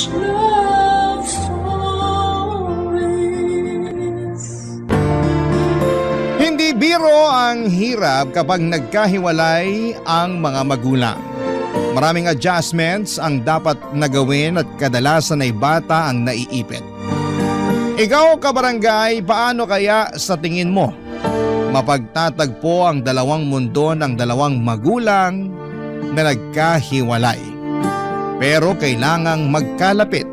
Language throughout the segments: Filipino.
love stories. Hindi biro ang hirap kapag nagkahiwalay ang mga magulang. Maraming adjustments ang dapat nagawin at kadalasan ay bata ang naiipit. Ikaw kabarangay, paano kaya sa tingin mo mapagtatagpo ang dalawang mundo ng dalawang magulang na nagkahiwalay? Pero kailangang magkalapit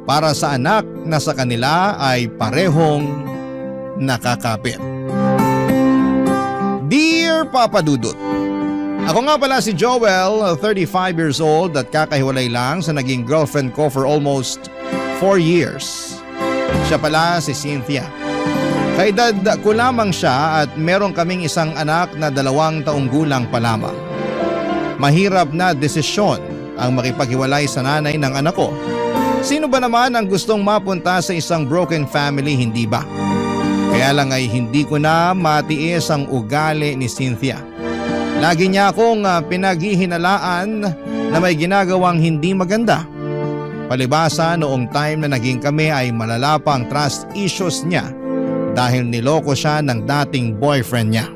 para sa anak na sa kanila ay parehong nakakapit. Dear Papa Dudut, ako nga pala si Joel, 35 years old at kakahiwalay lang sa naging girlfriend ko for almost 4 years. Siya pala si Cynthia. Kaedad ko lamang siya at meron kaming isang anak na 2 taong gulang pa lamang. Mahirap na desisyon ang makipaghiwalay sa nanay ng anak ko. Sino ba naman ang gustong mapunta sa isang broken family, hindi ba? Kaya lang ay hindi ko na matiis ang ugali ni Cynthia. Lagi niya akong pinaghihinalaan na may ginagawang hindi maganda. Palibasa noong time na naging kami ay malala pa ang trust issues niya dahil niloko siya ng dating boyfriend niya.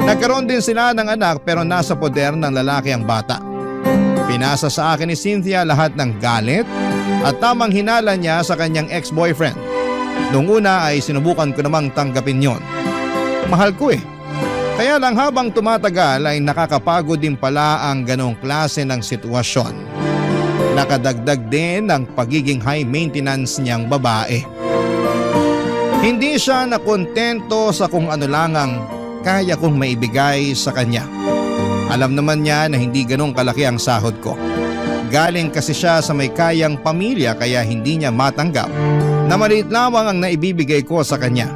Nagkaroon din sila ng anak pero nasa poder ng lalaki ang bata. Pinasa sa akin ni Cynthia lahat ng galit at tamang hinala niya sa kanyang ex-boyfriend. Noong una ay sinubukan ko namang tanggapin yon. Mahal ko eh. Kaya lang habang tumatagal ay nakakapagod din pala ang ganong klase ng sitwasyon. Nakadagdag din ang pagiging high maintenance niyang babae. Hindi siya nakontento sa kung ano lang ang kaya kong maibigay sa kanya. Alam naman niya na hindi ganong kalaki ang sahod ko. Galing kasi siya sa may kayang pamilya kaya hindi niya matanggap na maliit lamang ang naibibigay ko sa kanya.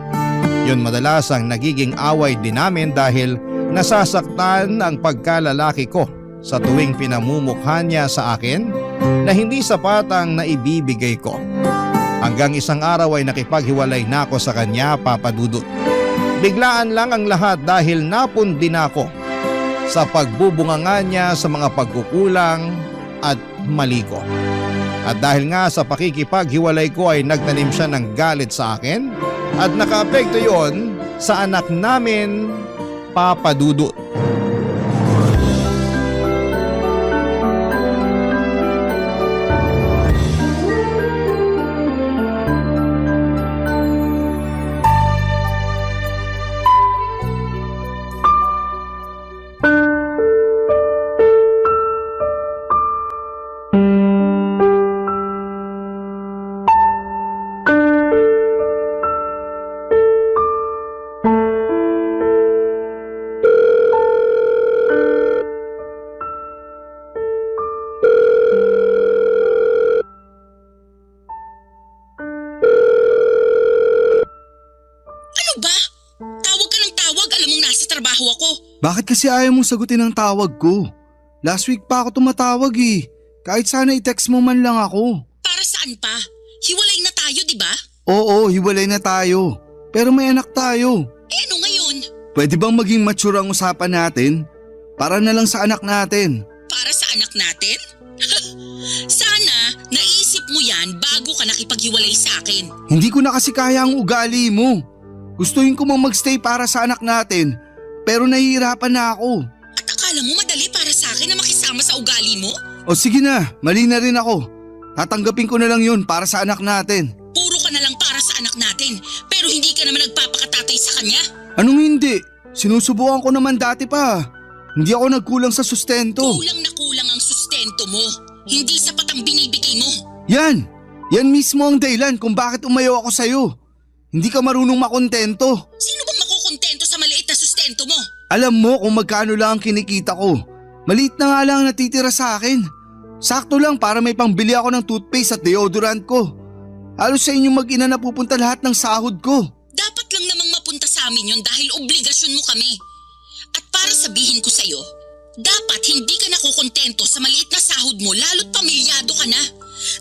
Yun madalas ang nagiging away din namin dahil nasasaktan ang pagkalalaki ko sa tuwing pinamumukha niya sa akin na hindi sapat ang naibibigay ko. Hanggang isang araw ay nakipaghiwalay na ako sa kanya, Papa Dudut. Biglaan lang ang lahat dahil napundi na ako sa pagbubunganga niya sa mga pagkukulang at mali ko. At dahil nga sa pakikipaghiwalay ko ay nagtanim siya ng galit sa akin at nakaapekto yon sa anak namin, Papa Dudut. Bakit kasi ayaw mong sagutin ang tawag ko? Last week pa ako tumatawag eh. Kahit sana i-text mo man lang ako. Para saan pa? Hiwalay na tayo, di ba? Oo, hiwalay na tayo. Pero may anak tayo. Eh ano ngayon? Pwede bang maging mature ang usapan natin? Para na lang sa anak natin. Para sa anak natin? Sana naisip mo yan bago ka nakipaghiwalay sa akin. Hindi ko na kasi kaya ang ugali mo. Gustuhin ko mang magstay para sa anak natin. Pero nahihirapan na ako. At akala mo madali para sa akin na makisama sa ugali mo? O sige na, mali na rin ako. Tatanggapin ko na lang yun para sa anak natin. Puro ka na lang para sa anak natin, pero hindi ka naman nagpapakatatay sa kanya. Anong hindi? Sinusubukan ko naman dati pa. Hindi ako nagkulang sa sustento. Kulang na kulang ang sustento mo. Hindi sapat ang binibigay mo. Yan mismo ang dahilan kung bakit umayaw ako sa'yo. Hindi ka marunong makontento. Sino bang makukontento sa maliit na sustento mo? Alam mo kung magkano lang ang kinikita ko. Maliit na nga lang ang natitira sa akin. Sakto lang para may pangbili ako ng toothpaste at deodorant ko. Halos sa inyong mag-ina na pupunta lahat ng sahod ko. Dapat lang namang mapunta sa amin yun dahil obligasyon mo kami. At para sabihin ko sa'yo, dapat hindi ka nakukontento sa maliit na sahod mo lalo't pamilyado ka na.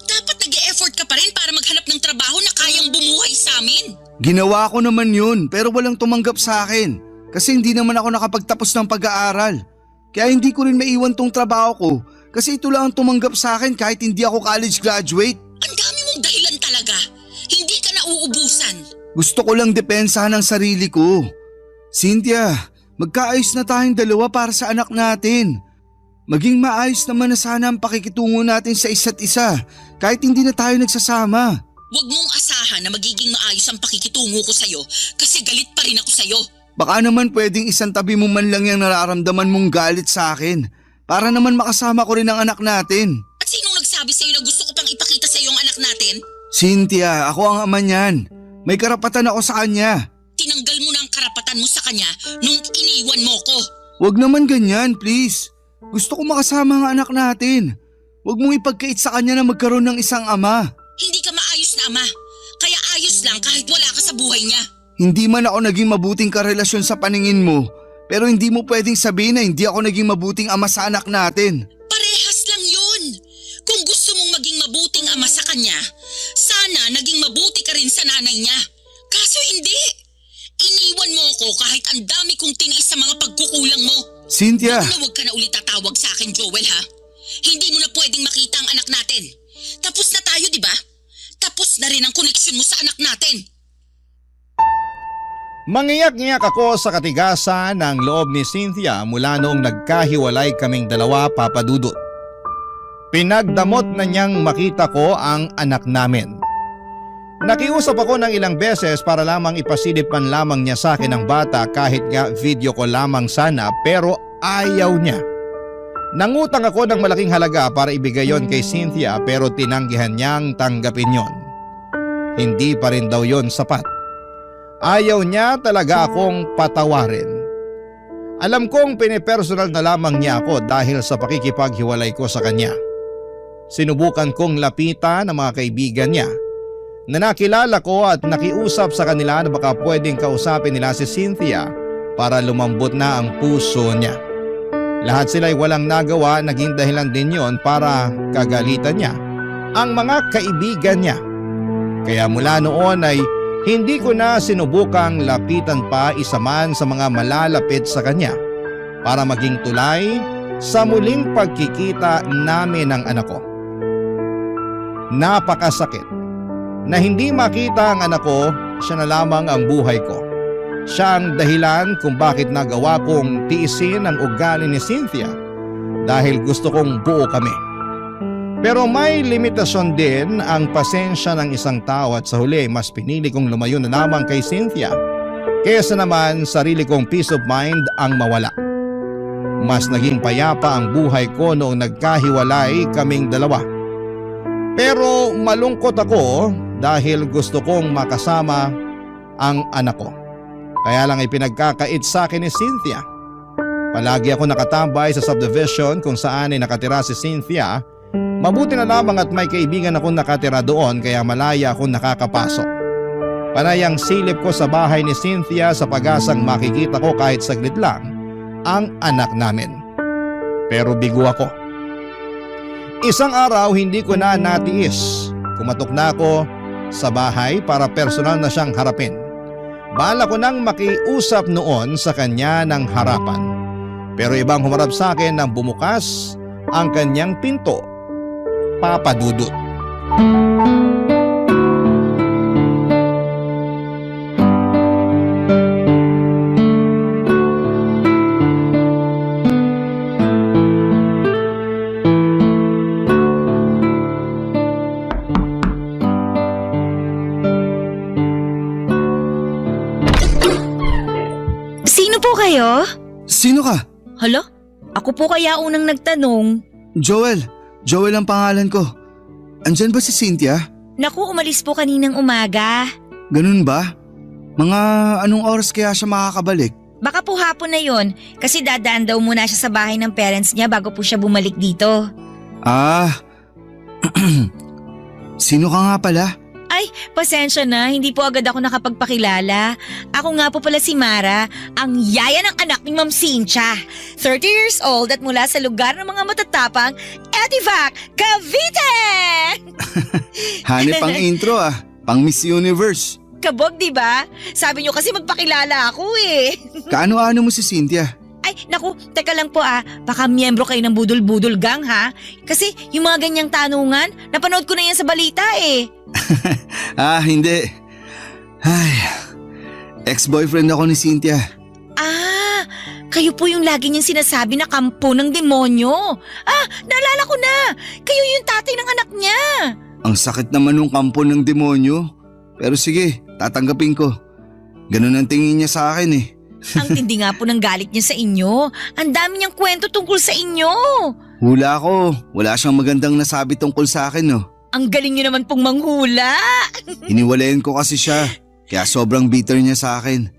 Dapat nag-e-effort ka pa rin para maghanap ng trabaho na kayang bumuhay sa amin. Ginawa ko naman yun pero walang tumanggap sa akin. Kasi hindi naman ako nakapagtapos ng pag-aaral. Kaya hindi ko rin maiwan tong trabaho ko Kasi ito lang ang tumanggap sa akin kahit hindi ako college graduate. Ang dami mong dahilan talaga. Hindi ka na uubusan. Gusto ko lang depensahan ang sarili ko. Cynthia, magkaayos na tayong dalawa para sa anak natin. Maging maayos naman na sana ang pakikitungo natin sa isa't isa kahit hindi na tayo nagsasama. Huwag mong asahan na magiging maayos ang pakikitungo ko sa'yo kasi galit pa rin ako sa'yo. Baka naman pwedeng isang tabi mo man lang yung nararamdaman mong galit sa akin para naman makasama ko rin ang anak natin. At sinong nagsabi sa'yo na gusto ko pang ipakita sa'yo ang anak natin? Cynthia, ako ang ama niyan. May karapatan ako sa kanya. Tinanggal mo na ang karapatan mo sa kanya nung iniwan mo ko. Huwag naman ganyan, please. Gusto ko makasama ang anak natin. Huwag mong ipagkait sa kanya na magkaroon ng isang ama. Hindi ka maayos na ama. Kaya ayos lang kahit wala ka sa buhay niya. Hindi man ako naging mabuting karelasyon sa paningin mo, pero hindi mo pwedeng sabihin na hindi ako naging mabuting ama sa anak natin. Parehas lang yun. Kung gusto mong maging mabuting ama sa kanya, sana naging mabuti ka rin sa nanay niya. Kaso hindi. Iniwan mo ako kahit ang dami kong tiniis sa mga pagkukulang mo. Cynthia! Huwag ka na ulit tatawag sa akin, Joel, ha? Hindi mo na pwedeng makita ang anak natin. Tapos na tayo, di ba? Tapos na rin ang koneksyon mo sa anak natin. Mangiyak-ngiyak ako sa katigasan ng loob ni Cynthia mula noong nagkahiwalay kaming dalawa, Papa Dudut. Pinagdamot na niyang makita ko ang anak namin. Nakiusap ako ng ilang beses para lamang ipasilip man lamang niya sa akin ang bata kahit nga video ko lamang sana, pero ayaw niya. Nangutang ako ng malaking halaga para ibigay yon kay Cynthia pero tinanggihan niyang tanggapin yon. Hindi pa rin daw yon sapat. Ayaw niya talaga akong patawarin. Alam kong pinipersonal na lamang niya ako dahil sa pakikipaghiwalay ko sa kanya. Sinubukan kong lapitan ang mga kaibigan niya na nakilala ko at nakiusap sa kanila na baka pwedeng kausapin nila si Cynthia para lumambot na ang puso niya. Lahat sila'y walang nagawa, naging dahilan din yon para kagalitan niya ang mga kaibigan niya. Kaya mula noon ay hindi ko na sinubukang lapitan pa isa man sa mga malalapit sa kanya para maging tulay sa muling pagkikita namin ng anak ko. Napakasakit na hindi makita ang anak ko, siya na lamang ang buhay ko. Siya ang dahilan kung bakit nagawa kong tiisin ang ugali ni Cynthia dahil gusto kong buo kami. Pero may limitasyon din ang pasensya ng isang tao at sa huli mas pinili kong lumayo na lamang kay Cynthia kaysa naman sarili kong peace of mind ang mawala. Mas naging payapa ang buhay ko noong nagkahiwalay kaming dalawa. Pero malungkot ako dahil gusto kong makasama ang anak ko. Kaya lang ay pinagkakait sa akin ni Cynthia. Palagi ako nakatambay sa subdivision kung saan ay nakatira si Cynthia. Mabuti na lamang at may kaibigan akong nakatira doon kaya malaya akong nakakapasok. Panay ang silip ko sa bahay ni Cynthia sa pag-asang makikita ko kahit saglit lang ang anak namin. Pero bigo ako. Isang araw hindi ko na natiis. Kumatok na ako sa bahay para personal na siyang harapin. Bala ko nang makiusap noon sa kanya ng harapan. Pero ibang humarap sa akin nang bumukas ang kanyang pinto. Papa Dudut. Sino po kayo? Sino ka? Hala? Ako po kaya unang nagtanong. Joel. Joel ang pangalan ko. Andyan ba si Cynthia? Naku, umalis po kaninang umaga. Ganun ba? Mga anong oras kaya siya makakabalik? Baka po hapon na yon kasi dadaan daw muna siya sa bahay ng parents niya bago po siya bumalik dito. Ah, sino ka nga pala? Ay, pasensya na, hindi po agad ako nakapagpakilala. Ako nga po pala si Mara, ang yaya ng anak ni Ma'am Cynthia. 30 years old at mula sa lugar ng mga matatapang, Etivac, Cavite! Hanip ang intro pang Miss Universe. Kabog, di ba? Sabi niyo kasi magpakilala ako eh. Kaano-ano mo si Cynthia? Ay, naku, teka lang po baka miyembro kayo ng budol-budol gang ha? Kasi yung mga ganyang tanungan, napanood ko na yan sa balita eh. Hindi. Ay, ex-boyfriend ako ni Cynthia. Kayo po yung lagi niyang sinasabi na kampo ng demonyo. Naalala ko na. Kayo yung tatay ng anak niya. Ang sakit naman nung kampo ng demonyo. Pero sige, tatanggapin ko. Ganun ang tingin niya sa akin eh. Ang tindi nga po ng galit niya sa inyo. Ang dami niyang kwento tungkol sa inyo. Hula ko, wala siyang magandang nasabi tungkol sa akin no. Ang galing niyo naman pong manghula. Iniwalayan ko kasi siya, kaya sobrang bitter niya sa akin.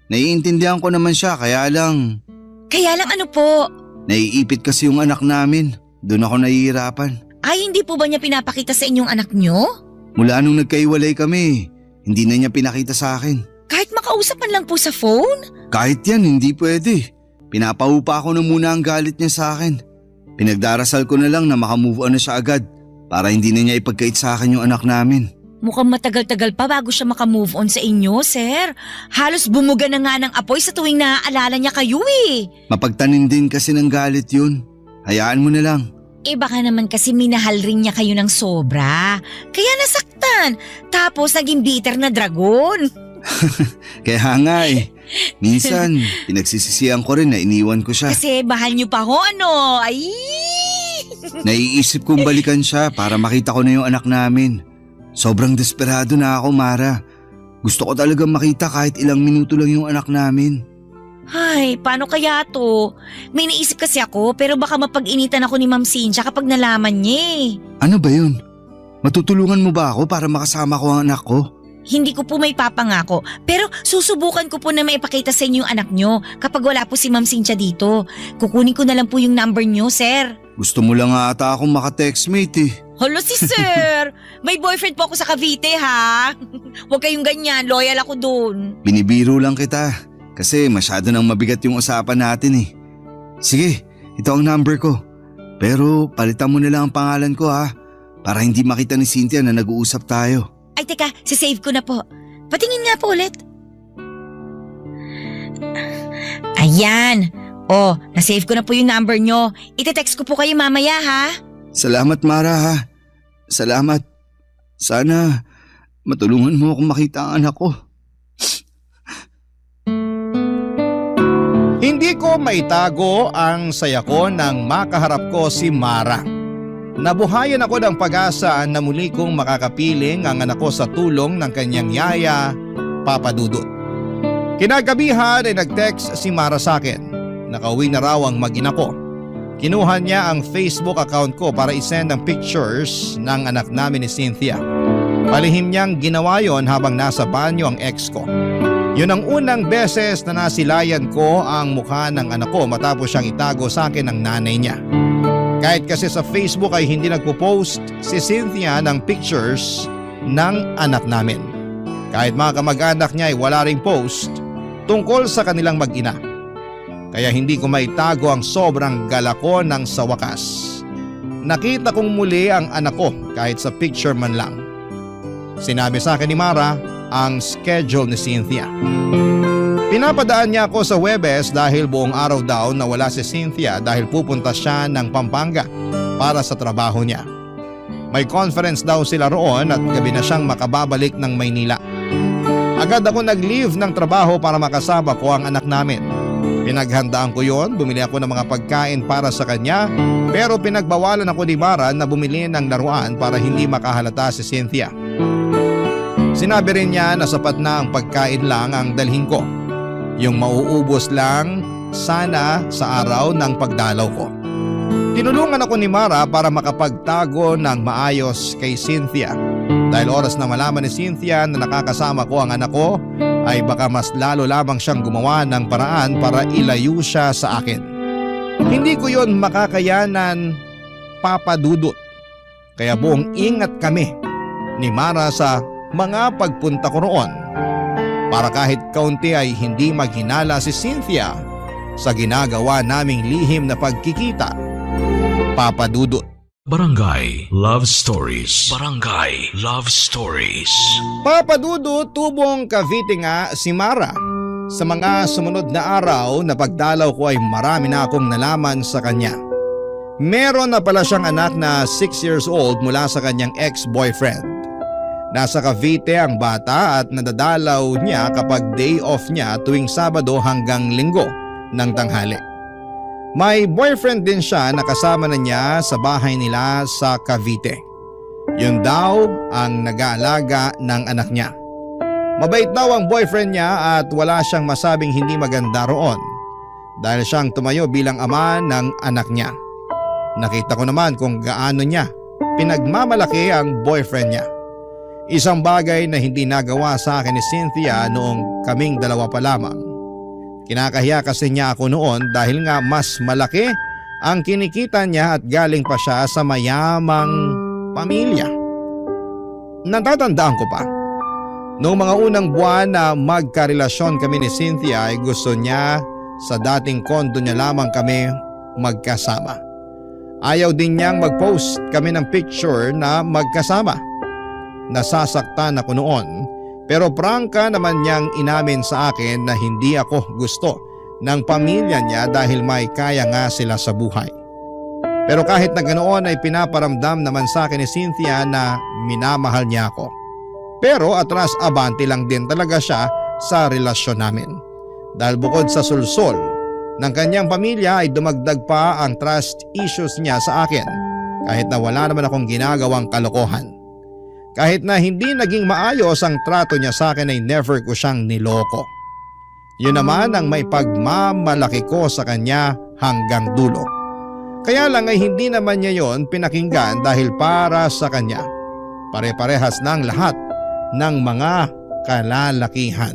Naiintindihan ko naman siya, kaya lang Kaya lang ano po? naiipit kasi yung anak namin. Doon ako nahihirapan. Ay, hindi po ba niya pinapakita sa inyong anak niyo? Mula nung nagkaiwalay kami, hindi na niya pinakita sa akin. Kahit makausapan lang po sa phone? Kahit yan, hindi pwede. Pinapaupa ko na muna ang galit niya sa akin. Pinagdarasal ko na lang na makamove on na siya agad para hindi na niya ipagkait sa akin yung anak namin. Mukhang matagal-tagal pa bago siya makamove on sa inyo, sir. Halos bumuga na nga ng apoy sa tuwing naaalala niya kayo eh. Mapagtanim din kasi ng galit yun. Hayaan mo na lang. Baka naman kasi minahal rin niya kayo ng sobra. Kaya nasaktan. Tapos naging bitter na dragon. Kaya nga eh. Minsan, pinagsisisihan ko rin na iniwan ko siya. Kasi mahal niyo pa ho ano. Ay! Naiisip kong balikan siya para makita ko na yung anak namin. Sobrang desperado na ako, Mara. Gusto ko talagang makita kahit ilang minuto lang yung anak namin. Ay, paano kaya to? May naisip kasi ako pero baka mapag-initan ako ni Ma'am Cynthia kapag nalaman niya eh. Ano ba yun? Matutulungan mo ba ako para makasama ko ang anak ko? Hindi ko po may papangako pero susubukan ko po na maipakita sa inyo yung anak nyo kapag wala po si Ma'am Cynthia dito. Kukunin ko na lang po yung number nyo, sir. Gusto mo lang ata akong maka-textmate eh. Hala si sir! May boyfriend po ako sa Cavite ha? Huwag kayong ganyan, loyal ako dun. Binibiro lang kita kasi masyado nang mabigat yung usapan natin eh. Sige, ito ang number ko. Pero palitan mo na lang ang pangalan ko ha para hindi makita ni Cynthia na nag-uusap tayo. Ay teka, sisave ko na po. Patingin nga po ulit. Ayan. Nasave ko na po yung number nyo. Ite-text ko po kayo mamaya ha. Salamat Mara ha. Salamat. Sana matulungan mo akong makita ang anak ko. Hindi ko maitago ang saya ko nang makaharap ko si Mara. Nabuhayan ako ng pag-asa na muli kong makakapiling ang anak ko sa tulong ng kanyang yaya, Papa Dudut. Kinagabihan ay nag-text si Mara sa akin. Nakauwi na raw ang mag-ina ko. Kinuha niya ang Facebook account ko para isend ang pictures ng anak namin ni Cynthia. Palihim niyang ginawa yon habang nasa banyo ang ex ko. Yun ang unang beses na nasilayan ko ang mukha ng anak ko matapos siyang itago sa akin ng nanay niya. Kahit kasi sa Facebook ay hindi nagpo-post si Cynthia ng pictures ng anak namin. Kahit mga kamag-anak niya ay wala ring post tungkol sa kanilang mag-ina. Kaya hindi ko maitago ang sobrang gala ko nang sa wakas. Nakita kong muli ang anak ko kahit sa picture man lang. Sinabi sa akin ni Mara ang schedule ni Cynthia. Pinapadaan niya ako sa Huwebes dahil buong araw daw na wala si Cynthia dahil pupunta siya ng Pampanga para sa trabaho niya. May conference daw sila roon at gabi na siyang makababalik ng Maynila. Agad ako nag-leave ng trabaho para makasama ko ang anak namin. Pinaghandaan ko yon, bumili ako ng mga pagkain para sa kanya pero pinagbawalan ako ni Mara na bumili ng laruan para hindi makahalata si Cynthia. Sinabi rin niya na sapat na ang pagkain lang ang dalhin ko. Yung mauubos lang sana sa araw ng pagdalaw ko. Tinulungan ako ni Mara para makapagtago ng maayos kay Cynthia. Dahil oras na malaman ni Cynthia na nakakasama ko ang anak ko, ay baka mas lalo lamang siyang gumawa ng paraan para ilayo siya sa akin. Hindi ko yon makakayanan, Papa Dudut. Kaya buong ingat kami ni Mara sa mga pagpunta ko roon. Para kahit kaunti ay hindi maghinala si Cynthia sa ginagawa naming lihim na pagkikita, Papa Dudut. Barangay Love Stories. Barangay Love Stories. Papa Dudut, tubong Cavite nga si Mara. Sa mga sumunod na araw na pagdalaw ko ay marami na akong nalaman sa kanya. Meron na pala siyang anak na 6 years old mula sa kanyang ex-boyfriend. Nasa Cavite ang bata at nadadalaw niya kapag day off niya tuwing Sabado hanggang Linggo ng tanghali. May boyfriend din siya na kasama na niya sa bahay nila sa Cavite. Yun daw ang nag-aalaga ng anak niya. Mabait daw ang boyfriend niya at wala siyang masabing hindi maganda roon dahil siyang tumayo bilang ama ng anak niya. Nakita ko naman kung gaano niya pinagmamalaki ang boyfriend niya. Isang bagay na hindi nagawa sa akin ni Cynthia noong kaming dalawa pa lamang. Kinakahiya kasi niya ako noon dahil nga mas malaki ang kinikita niya at galing pa siya sa mayamang pamilya. Natatandaan ko pa. Noong mga unang buwan na magkarelasyon kami ni Cynthia ay gusto niya sa dating kondo niya lamang kami magkasama. Ayaw din niyang mag-post kami ng picture na magkasama. Nasasaktan ako noon pero prangka naman niyang inamin sa akin na hindi ako gusto ng pamilya niya dahil may kaya nga sila sa buhay. Pero kahit na ganoon ay pinaparamdam naman sa akin ni Cynthia na minamahal niya ako. Pero atras abante lang din talaga siya sa relasyon namin. Dahil bukod sa sulsol ng kanyang pamilya ay dumagdag pa ang trust issues niya sa akin kahit na wala naman akong ginagawang kalokohan. Kahit na hindi naging maayos ang trato niya sa akin ay never ko siyang niloko. Yun naman ang may pagmamalaki ko sa kanya hanggang dulo. Kaya lang ay hindi naman niya yon pinakinggan dahil para sa kanya. Pare-parehas ng lahat ng mga kalalakihan.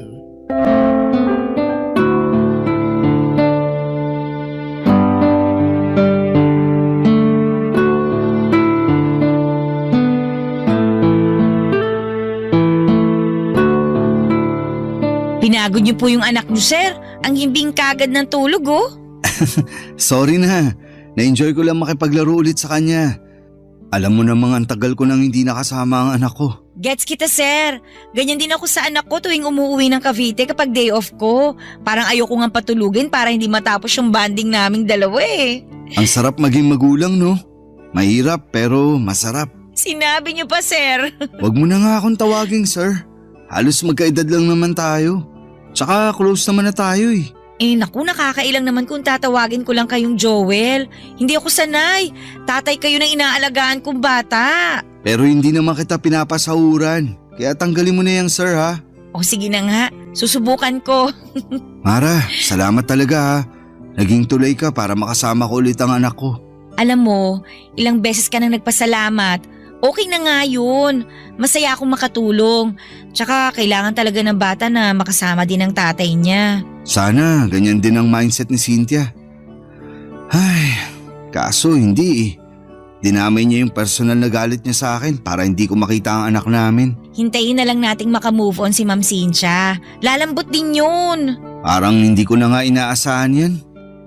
Pinagod niyo po yung anak niyo, sir. Ang himbing kagad ng tulog, oh. Sorry na. Na-enjoy ko lang makipaglaro ulit sa kanya. Alam mo namang ang tagal ko nang hindi nakasama ang anak ko. Gets kita, sir. Ganyan din ako sa anak ko tuwing umuwi ng Cavite kapag day off ko. Parang ayoko nga patulugin para hindi matapos yung bonding naming dalawa eh. Ang sarap maging magulang, no? Mahirap pero masarap. Sinabi niyo pa, sir. Wag mo na nga akong tawaging sir. Halos magkaedad lang naman tayo. Tsaka close naman na tayo eh. Eh naku, nakakailang naman kung tatawagin ko lang kayong Joel. Hindi ako sanay. Tatay kayo ng inaalagaan kong bata. Pero hindi naman kita pinapasahuran. Kaya tanggalin mo na yung sir ha. O sige na nga, susubukan ko. Mara, salamat talaga ha. Naging tulay ka para makasama ko ulit ang anak ko. Alam mo, ilang beses ka nang nagpasalamat. Okay na nga yun. Masaya akong makatulong. Tsaka kailangan talaga ng bata na makasama din ang tatay niya. Sana ganyan din ang mindset ni Cynthia. Ay, kaso hindi eh. Dinamay niya yung personal na galit niya sa akin para hindi ko makita ang anak namin. Hintayin na lang nating makamove on si Ma'am Cynthia. Lalambot din yun. Parang hindi ko na nga inaasahan yan.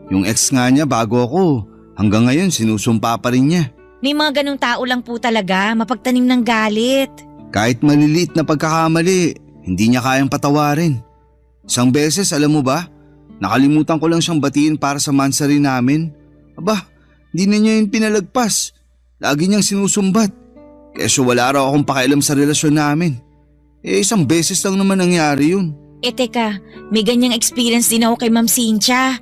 Yung ex nga niya bago ako, hanggang ngayon sinusumpa pa rin niya. May mga ganong tao lang po talaga, mapagtanim ng galit. Kahit maliliit na pagkakamali, hindi niya kayang patawarin. Isang beses, alam mo ba, nakalimutan ko lang siyang batiin para sa mansari namin. Aba, hindi na niya yun pinalagpas. Lagi niyang sinusumbat. Kaya wala raw akong pakialam sa relasyon namin. Eh isang beses lang naman nangyari yun. Eh teka, may ganyang experience din ako kay Ma'am Cynthia.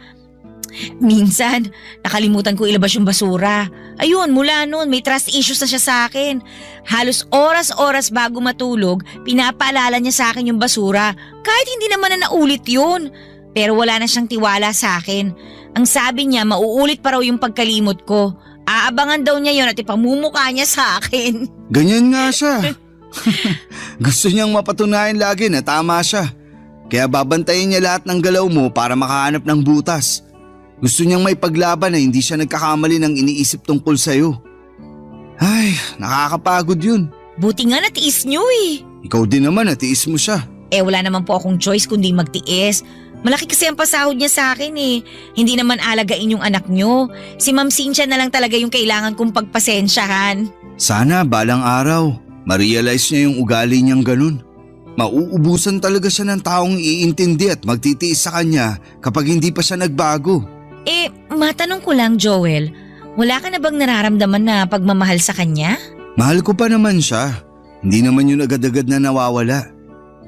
Minsan, nakalimutan ko ilabas yung basura. Ayun, mula noon may trust issues na siya sa akin. Halos oras-oras bago matulog, pinapaalala niya sa akin yung basura. Kahit hindi naman na naulit yun. Pero wala na siyang tiwala sa akin. Ang sabi niya, mauulit pa raw yung pagkalimot ko. Aabangan daw niya yun at ipamumukha niya sa akin. Ganyan nga siya. Gusto niyang mapatunayan lagi na tama siya. Kaya babantayin niya lahat ng galaw mo para makahanap ng butas. Gusto niyang may paglaban na hindi siya nagkakamali ng iniisip tungkol sa'yo. Ay, nakakapagod yun. Buti nga natiis niyo eh. Ikaw din naman, natiis mo siya. Eh wala naman po akong choice kundi magtiis. Malaki kasi ang pasahod niya sa akin eh. Hindi naman alagain yung anak niyo. Si Ma'am Cynthia na lang talaga yung kailangan kong pagpasensyahan. Sana balang araw, ma-realize niya yung ugali niyang ganun. Mauubusan talaga siya ng taong iintindi at magtitiis sa kanya kapag hindi pa siya nagbago. Matanong ko lang, Joel, wala ka na bang nararamdaman na pagmamahal sa kanya? Mahal ko pa naman siya. Hindi naman yun agad-agad na nawawala.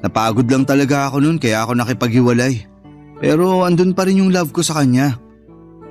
Napagod lang talaga ako noon kaya ako nakipaghiwalay. Pero andun pa rin yung love ko sa kanya.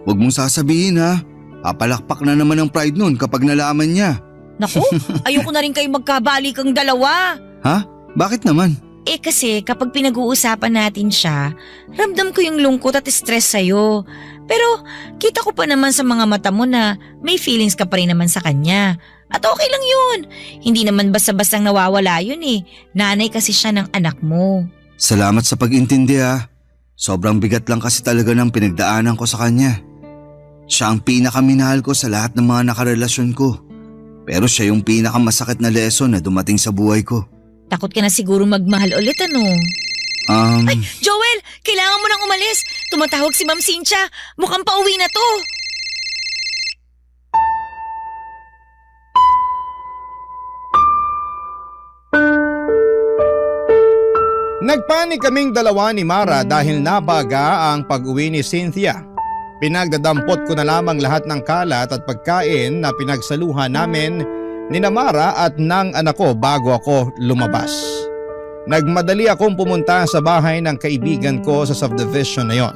Huwag mong sasabihin ha. Papalakpak na naman ang pride noon kapag nalaman niya. Naku, ayoko na rin kayo magkabalikan dalawa. Ha? Bakit naman? Kasi kapag pinag-uusapan natin siya, ramdam ko yung lungkot at stress sa'yo. Pero kita ko pa naman sa mga mata mo na may feelings ka pa rin naman sa kanya. At okay lang yun. Hindi naman basta-bastang nawawala yun eh. Nanay kasi siya ng anak mo. Salamat sa pag-intindi ha. Sobrang bigat lang kasi talaga ng pinagdaanan ko sa kanya. Siya ang pinakaminahal ko sa lahat ng mga nakarelasyon ko. Pero siya yung pinakamasakit na lesson na dumating sa buhay ko. Takot ka na siguro magmahal ulit ano? Ay, Joel! Kailangan mo nang umalis! Tumatawag si Ma'am Cynthia! Mukhang pauwi na to! Nagpanik kaming dalawa ni Mara dahil nabaga ang pag-uwi ni Cynthia. Pinagdadampot ko na lamang lahat ng kalat at pagkain na pinagsaluhan namin ni Mara at ng anak ko bago ako lumabas. Nagmadali akong pumunta sa bahay ng kaibigan ko sa subdivision na yon.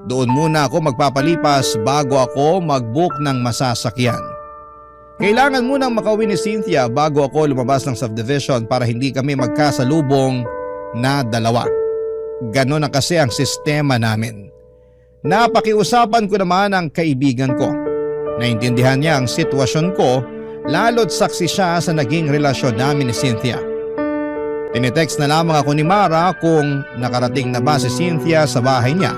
Doon muna ako magpapalipas bago ako mag-book ng masasakyan. Kailangan munang makauwi ni Cynthia bago ako lumabas ng subdivision para hindi kami magkasalubong na dalawa. Ganon na kasi ang sistema namin. Napakiusapan ko naman ang kaibigan ko. Naintindihan niya ang sitwasyon ko, lalo't saksi siya sa naging relasyon namin ni Cynthia. Tinitext na lamang ako ni Mara kung nakarating na ba si Cynthia sa bahay niya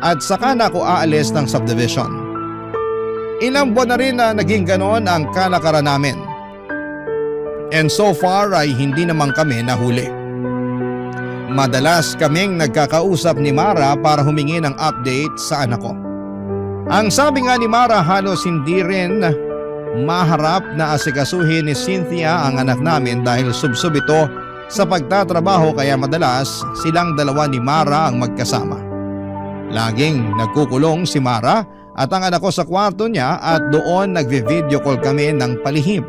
at saka na ako aalis ng subdivision. Ilang buwan na rin na naging ganon ang kalakaran namin. And so far ay hindi naman kami nahuli. Madalas kaming nagkakausap ni Mara para humingi ng update sa anak ko. Ang sabi nga ni Mara, halos hindi rin maharap na asikasuhin ni Cynthia ang anak namin dahil subsob ito sa pagtatrabaho kaya madalas silang dalawa ni Mara ang magkasama. Laging nagkukulong si Mara at ang anak ko sa kwarto niya at doon nagvi-video call kami ng palihim.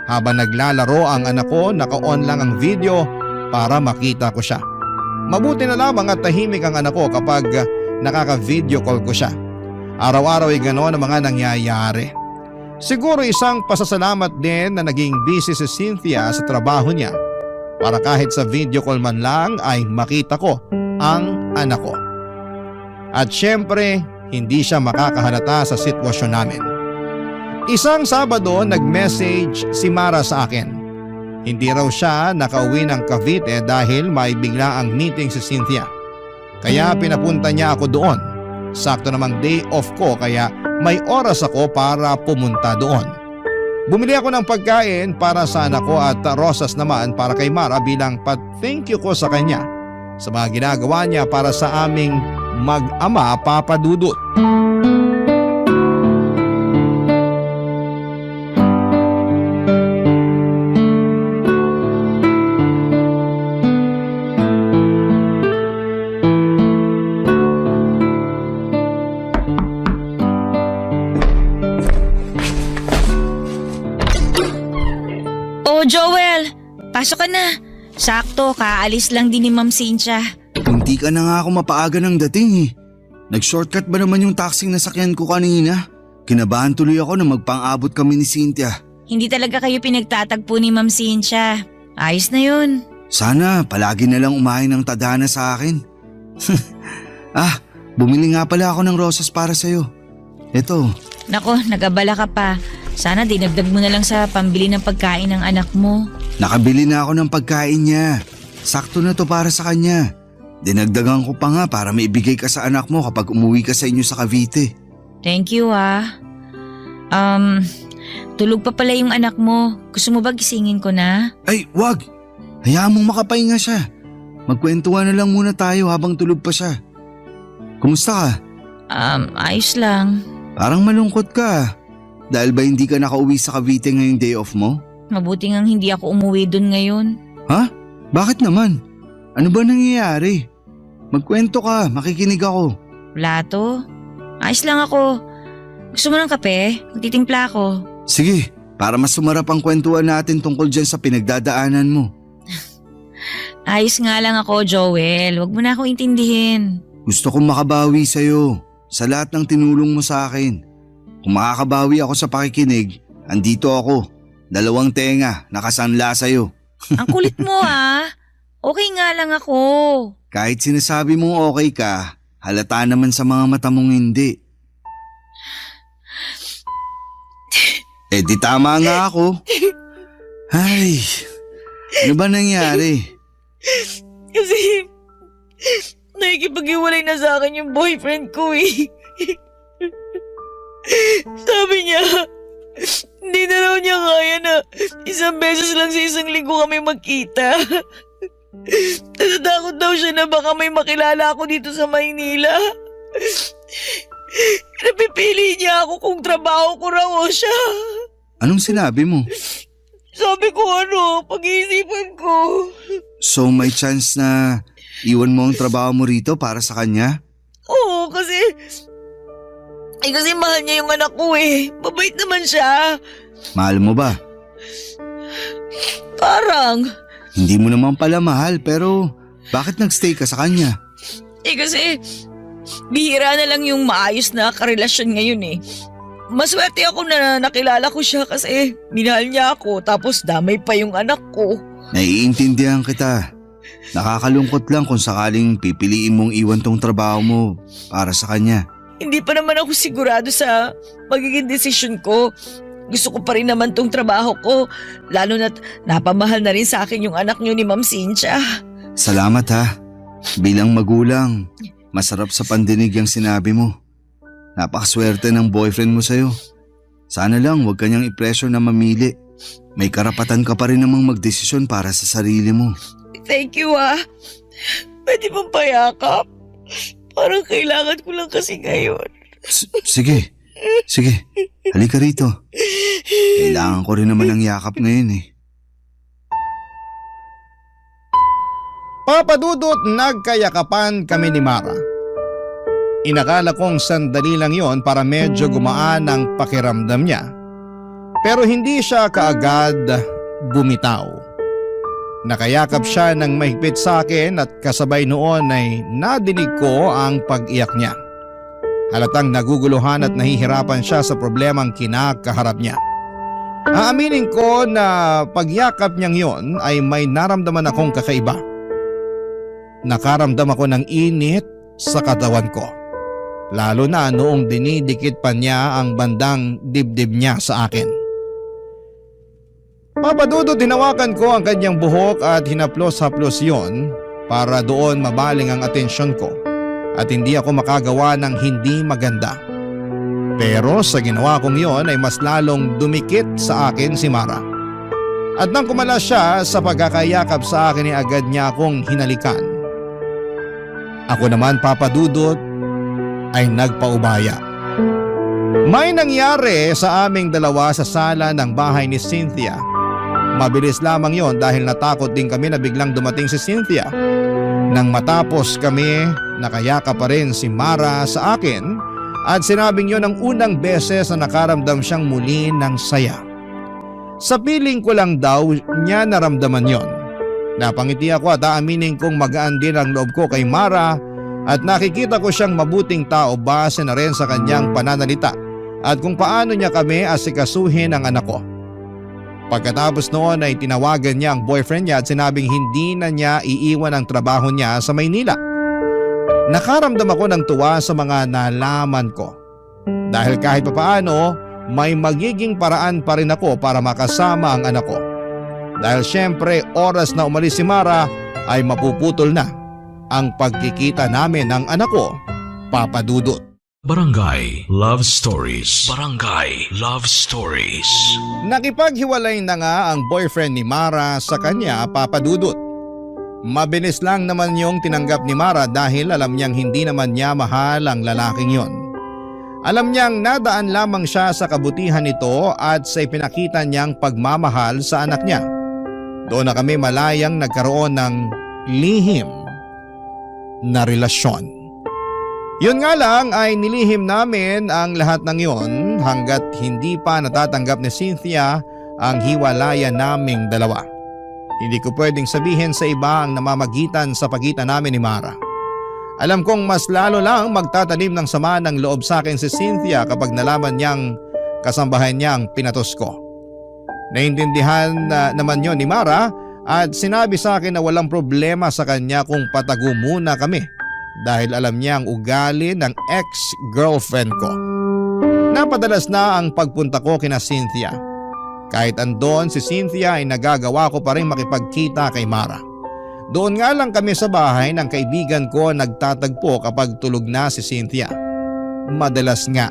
Habang naglalaro ang anak ko, naka-on lang ang video para makita ko siya. Mabuti na lamang at tahimik ang anak ko kapag nakaka-video call ko siya. Araw-araw ay gano'n ang mga nangyayari. Siguro isang pasasalamat din na naging busy si Cynthia sa trabaho niya para kahit sa video call man lang ay makita ko ang anak ko. At syempre, hindi siya makakahalata sa sitwasyon namin. Isang Sabado nag-message si Mara sa akin. Hindi raw siya nakauwi ng Cavite dahil may bigla ang meeting si Cynthia. Kaya pinapunta niya ako doon. Sakto namang day off ko kaya may oras ako para pumunta doon. Bumili ako ng pagkain para sa anak ko at rosas naman para kay Mara bilang thank you ko sa kanya sa mga ginagawa niya para sa aming mag-ama Papa Dudut. Oh, Joel! Pasok ka na. Sakto, kaalis lang din ni Ma'am Cynthia. Hindi ka na nga ako mapaaga ng dating eh. Nag-shortcut ba naman yung taxing nasakyan ko kanina? Kinabahan tuloy ako na magpang-abot kami ni Cynthia. Hindi talaga kayo pinagtatagpo ni Ma'am Cynthia. Ayos na yun. Sana palagi na lang umain ng tadhana sa akin. Bumili nga pala ako ng rosas para sa'yo. Ito. Nako, nag-abala ka pa. Sana dinagdag mo na lang sa pambili ng pagkain ng anak mo. Nakabili na ako ng pagkain niya. Sakto na to para sa kanya. Dinagdagan ko pa nga para maibigay ka sa anak mo kapag umuwi ka sa inyo sa Cavite. Thank you tulog pa pala yung anak mo. Gusto mo ba gisingin ko na? Ay, wag! Hayaan mong makapahinga siya. Magkwentuhan na lang muna tayo habang tulog pa siya. Kumusta ka? Ayos lang. Parang malungkot ka. Dahil ba hindi ka nakauwi sa Cavite ngayong day off mo? Mabuti ngang hindi ako umuwi dun ngayon. Ha? Bakit naman? Ano ba nangyayari? Magkwento ka, makikinig ako. Wala to. Ayos lang ako. Gusto mo ng kape? Magtitimpla ako. Sige, para mas sumarap ang kwentuhan natin tungkol dyan sa pinagdadaanan mo. Ayos nga lang ako, Joel. Huwag mo na akong intindihin. Gusto kong makabawi sa'yo sa lahat ng tinulong mo sa akin. Kung makakabawi ako sa pakikinig, andito ako. 2 tenga, nakasanla sa'yo. Ang kulit mo Okay nga lang ako. Kahit sinasabi mong okay ka, halata naman sa mga mata mong hindi. Di tama nga ako. Ay, ano ba nangyari? Kasi nakikipag-iwalay na sa akin yung boyfriend ko Sabi niya, hindi na raw niya kaya na 1 beses lang sa 1 linggo kami magkita. Natatakot daw siya na baka may makilala ako dito sa Maynila. Napipili niya ako kung trabaho ko raw o siya. Anong sinabi mo? Sabi ko pag-iisipan ko. So may chance na iwan mo ang trabaho mo rito para sa kanya? Oo, kasi mahal niya yung anak ko Mabait naman siya. Mahal mo ba? Parang. Hindi mo naman pala mahal pero bakit nagstay ka sa kanya? Kasi bihira na lang yung maayos na karelasyon ngayon Maswerte ako na nakilala ko siya kasi minahal niya ako tapos damay pa yung anak ko. Naiintindihan kita. Nakakalungkot lang kung sakaling pipiliin mong iwan tong trabaho mo para sa kanya. Hindi pa naman ako sigurado sa magiging desisyon ko. Gusto ko pa rin naman tong trabaho ko, lalo na't napamahal na rin sa akin yung anak niyo ni Ma'am Cynthia. Salamat ha. Bilang magulang, masarap sa pandinig yung sinabi mo. Napakaswerte ng boyfriend mo sa'yo. Sana lang huwag kanyang i-pressure na mamili. May karapatan ka pa rin namang magdesisyon para sa sarili mo. Thank you Pwede bang payakap? Parang kailangan ko lang kasi ngayon. Sige. Halika rito. Kailangan ko rin naman ng yakap ngayon Papa Dudut, nagkayakapan kami ni Mara. Inakala kong sandali lang yon para medyo gumaan ang pakiramdam niya. Pero hindi siya kaagad bumitaw. Nakayakap siya ng mahigpit sa akin at kasabay noon ay nadinig ko ang pag-iyak niya. Halatang naguguluhan at nahihirapan siya sa problemang kinakaharap niya. Aaminin ko na pagyakap niyang yon ay may naramdaman akong kakaiba. Nakaramdam ako ng init sa katawan ko. Lalo na noong dinidikit pa niya ang bandang dibdib niya sa akin. Papa Dudut, hinawakan ko ang kanyang buhok at hinaplos-haplos yon para doon mabaling ang atensyon ko at hindi ako makagawa ng hindi maganda. Pero sa ginawa kong yon ay mas lalong dumikit sa akin si Mara. At nang kumala siya sa pagkakayakap sa akin ay agad niya akong hinalikan. Ako naman, Papa Dudut, ay nagpaubaya. May nangyari sa aming dalawa sa sala ng bahay ni Cynthia. Mabilis lamang yon dahil natakot din kami na biglang dumating si Cynthia. Nang matapos kami, nakayakap pa rin si Mara sa akin at sinabing yon ang unang beses na nakaramdam siyang muli ng saya. Sa piling ko lang daw niya naramdaman yon. Napangiti ako at aaminin kong magaan din ang loob ko kay Mara at nakikita ko siyang mabuting tao base na rin sa kanyang pananalita at kung paano niya kami asikasuhin ang anak ko. Pagkatapos noon ay tinawagan niya ang boyfriend niya at sinabing hindi na niya iiwan ang trabaho niya sa Maynila. Nakaramdam ako ng tuwa sa mga nalaman ko dahil kahit papaano may magiging paraan pa rin ako para makasama ang anak ko. Dahil syempre oras na umalis si Mara ay mapuputol na ang pagkikita namin ng anak ko, Papa Dudut. Barangay Love Stories. Barangay Love Stories. Nakipaghiwalay na nga ang boyfriend ni Mara sa kanya, Papa Dudut. Mabilis lang naman yung tinanggap ni Mara dahil alam niyang hindi naman niya mahal ang lalaking yon. Alam niyang nadaan lamang siya sa kabutihan nito at sa ipinakita niyang pagmamahal sa anak niya. Doon na kami malayang nagkaroon ng lihim na relasyon. Yun nga lang ay nilihim namin ang lahat ng yon hanggat hindi pa natatanggap ni Cynthia ang hiwalayan naming dalawa. Hindi ko pwedeng sabihin sa iba ang namamagitan sa pagitan namin ni Mara. Alam kong mas lalo lang magtatanim ng sama ng loob sa akin si Cynthia kapag nalaman niyang kasambahay niya ang pinatos ko. Naintindihan naman yon ni Mara at sinabi sa akin na walang problema sa kanya kung patago muna kami dahil alam niya ang ugali ng ex-girlfriend ko. Napadalas na ang pagpunta ko kina Cynthia. Kahit andon si Cynthia ay nagagawa ko pa rin makipagkita kay Mara. Doon nga lang kami sa bahay ng kaibigan ko nagtatagpo kapag tulog na si Cynthia. Madalas nga,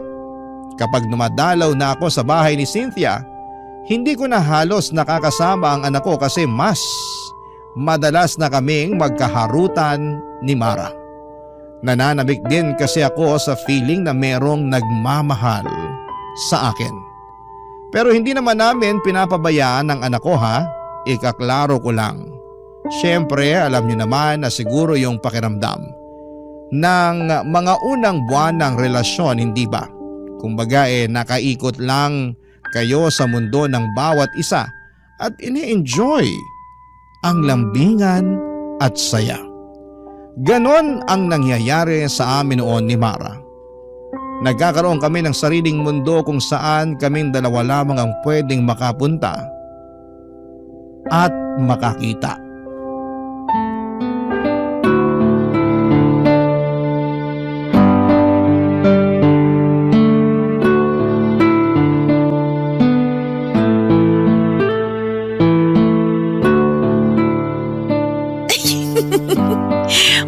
kapag dumadalaw na ako sa bahay ni Cynthia, hindi ko na halos nakakasama ang anak ko kasi mas madalas na kaming magkaharutan ni Mara. Nananabik din kasi ako sa feeling na merong nagmamahal sa akin. Pero hindi naman namin pinapabayaan ang anak ko ha, ikaklaro ko lang. Siyempre alam niyo naman na siguro yung pakiramdam ng mga unang buwan ng relasyon, hindi ba? Kumbaga nakaikot lang kayo sa mundo ng bawat isa at ini-enjoy ang lambingan at saya. Ganon ang nangyayari sa amin noon ni Mara. Nagkakaroon kami ng sariling mundo kung saan kaming dalawa lamang ang pwedeng makapunta at makakita.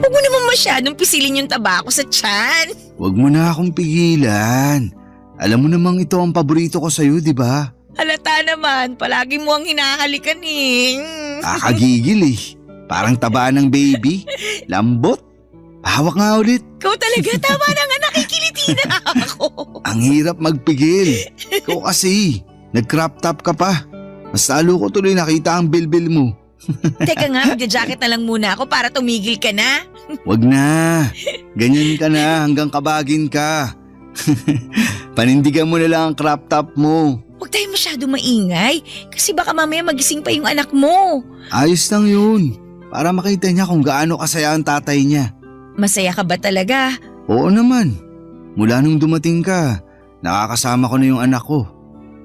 Huwag mo naman masyadong pisilin yung tabako sa tiyan. Huwag mo na akong pigilan. Alam mo namang ito ang paborito ko sa'yo, di ba? Halata naman, palagi mo ang hinahalikan eh. Kakagigil eh. Parang taba ng baby. Lambot. Hawak nga ulit. Ikaw talaga, tama na nga, nakikiliti na ako. Ang hirap magpigil. Ikaw kasi, nag-crop top ka pa. Mas lalo ko tuloy nakita ang bilbil mo. Teka nga, magja-jacket na lang muna ako para tumigil ka na. Wag na. Ganyan ka na hanggang kabagin ka. Panindigan mo na lang ang crop top mo. Huwag tayo masyado maingay kasi baka mamaya magising pa yung anak mo. Ayos lang yun. Para makita niya kung gaano kasaya ang tatay niya. Masaya ka ba talaga? Oo naman. Mula nung dumating ka, nakakasama ko na yung anak ko.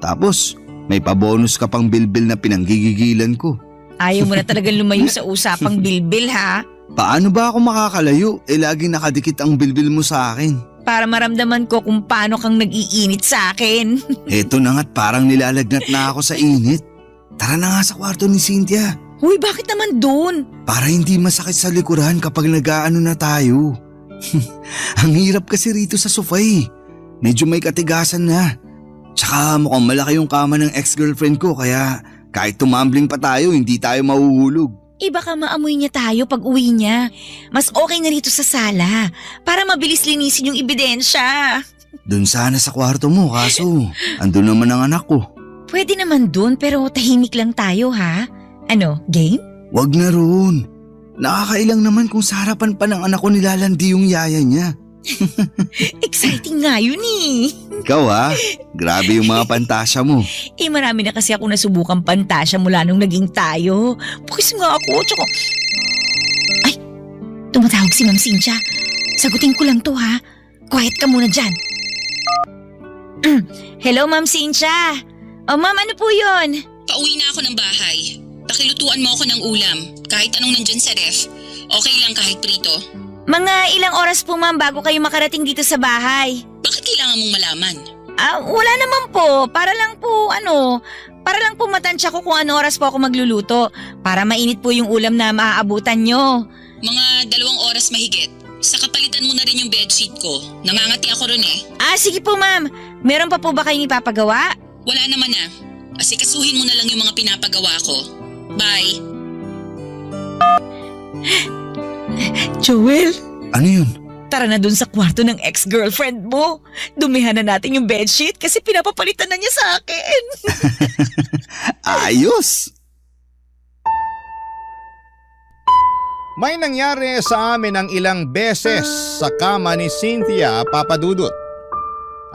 Tapos, may pabonus ka pang bilbil na pinanggigigilan ko. Ayaw mo na talagang lumayo sa usapang bilbil ha? Paano ba ako makakalayo? Laging nakadikit ang bilbil mo sa akin. Para maramdaman ko kung paano kang nag-iinit sa akin. Eto na nga't parang nilalagnat na ako sa init. Tara na nga sa kwarto ni Cynthia. Huy, bakit naman dun? Para hindi masakit sa likuran kapag nag-aano na tayo. Ang hirap kasi rito sa sofa eh. Medyo may katigasan na. Tsaka mukhang malaki yung kama ng ex-girlfriend ko kaya kahit tumambling pa tayo hindi tayo mahuhulog. Baka maamoy niya tayo pag uwi niya. Mas okay na rito sa sala para mabilis linisin yung ebidensya. Doon sana sa kwarto mo kaso andun naman ang anak ko. Pwede naman dun pero tahimik lang tayo ha? Ano, game? Wag na roon. Nakakailang naman kung sa harapan pa ng anak ko nilalandi yung yaya niya. Exciting nga yun eh. Ikaw grabe yung mga pantasya mo. Marami na kasi ako nasubukang pantasya mula nung naging tayo. Bukis nga ako, tsaka... Ay, tumatawag si Ma'am Cynthia. Sagutin ko lang to ha. Quiet ka muna dyan. Hello Ma'am Cynthia. Oh ma'am, ano po yun? Pauwi na ako ng bahay. Pakilutuan mo ako ng ulam. Kahit anong nandyan sa ref. Okay lang kahit prito. Mga ilang oras po ma'am bago kayo makarating dito sa bahay. Bakit kailangan mong malaman? Wala naman po. Para lang po matansya ko kung ano oras po ako magluluto. Para mainit po yung ulam na maaabutan nyo. Mga 2 oras mahigit. Sa kapalitan mo na rin yung bedsheet ko. Nangangati ako ron eh. Sige po ma'am. Meron pa po ba kayong ipapagawa? Wala naman na. Asikasuhin mo na lang yung mga pinapagawa ko. Bye. Joel, Ano yun? tara na dun sa kwarto ng ex-girlfriend mo. Dumihan na natin yung bedsheet kasi pinapapalitan na niya sa akin. Ayos! May nangyari sa amin ng ilang beses sa kama ni Cynthia, Papa Dudut.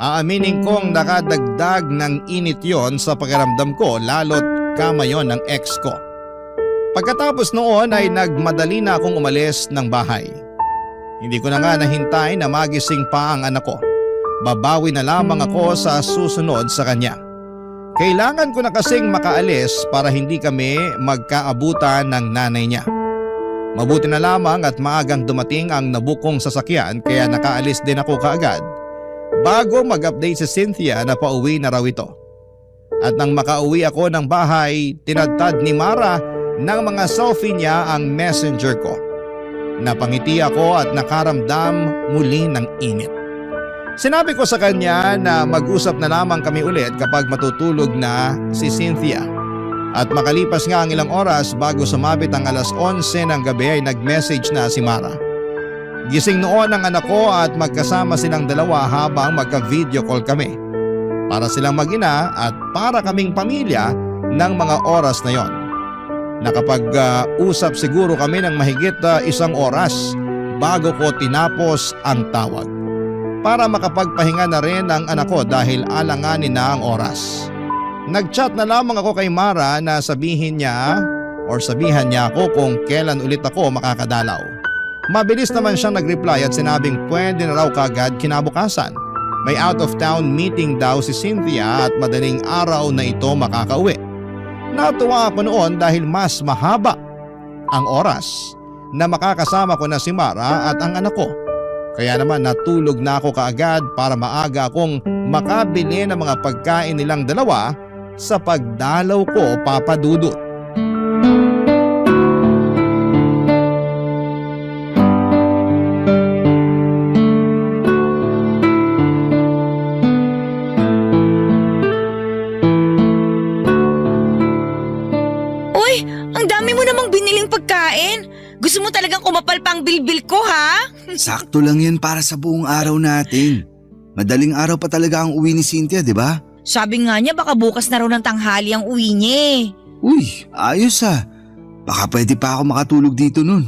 Aaminin kong nakadagdag ng init yon sa pakiramdam ko lalo't kama yon ng ex ko. Pagkatapos noon ay nagmadali na akong umalis ng bahay. Hindi ko na nga nahintay na magising pa ang anak ko. Babawi na lamang ako sa susunod sa kanya. Kailangan ko na kasing makaalis para hindi kami magkaabutan ng nanay niya. Mabuti na lamang at maagang dumating ang nabukong sasakyan kaya nakaalis din ako kaagad bago mag-update si Cynthia na pauwi na raw ito. At nang makauwi ako ng bahay, tinadtad ni Mara ng mga selfie niya ang messenger ko. Napangiti ako at nakaramdam muli ng init. Sinabi ko sa kanya na mag-usap na lamang kami ulit kapag matutulog na si Cynthia. At makalipas nga ang ilang oras bago sumabit ang alas 11 ng gabi ay nag-message na si Mara. Gising noon ang anak ko at magkasama silang dalawa habang magka-video call kami. Para silang mag-ina at para kaming pamilya ng mga oras na yon. Nakapag-usap siguro kami ng mahigit 1 oras bago ko tinapos ang tawag. Para makapagpahinga na rin ang anak ko dahil alanganin na ang oras. Nag-chat na lamang ako kay Mara na sabihan niya ako kung kailan ulit ako makakadalaw. Mabilis naman siyang nag-reply at sinabing pwede na raw kagad kinabukasan. May out of town meeting daw si Cynthia at madaling araw na ito makakauwi. Natuwa ako noon dahil mas mahaba ang oras na makakasama ko na si Mara at ang anak ko. Kaya naman natulog na ako kaagad para maaga akong makabili ng mga pagkain nilang dalawa sa pagdalaw ko, Papa Dudut. Uy, ang dami mo namang biniling pagkain. Gusto mo talagang kumapal pang bilbil ko, ha? Sakto lang yan para sa buong araw natin. Madaling araw pa talaga ang uwi ni Cynthia, di ba? Sabi nga niya baka bukas na raw ng tanghali ang uwi niya. Uy, ayos ah. Baka pwede pa ako makatulog dito nun.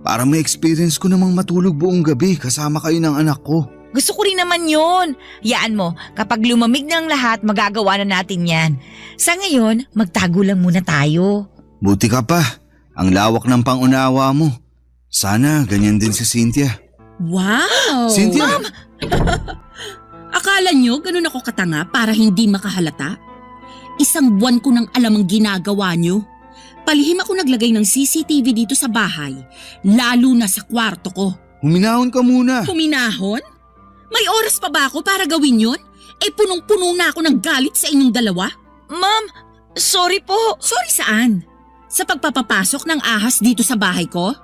Para may experience ko namang matulog buong gabi kasama kayo ng anak ko. Gusto ko rin naman yun. Yaan mo, kapag lumamig na ang lahat, magagawa na natin yan. Sa ngayon, magtago lang muna tayo. Buti ka pa. Ang lawak ng pangunawa mo. Sana ganyan din si Cynthia. Wow! Cynthia! Ma'am! Akala nyo ganun ako katanga para hindi makahalata? 1 buwan ko nang alam ang ginagawa nyo. Palihim ako naglagay ng CCTV dito sa bahay, lalo na sa kwarto ko. Huminahon ka muna. Huminahon? May oras pa ba ako para gawin yun? Punong-puno na ako ng galit sa inyong dalawa. Ma'am, sorry po. Sorry saan? Sa pagpapapasok ng ahas dito sa bahay ko?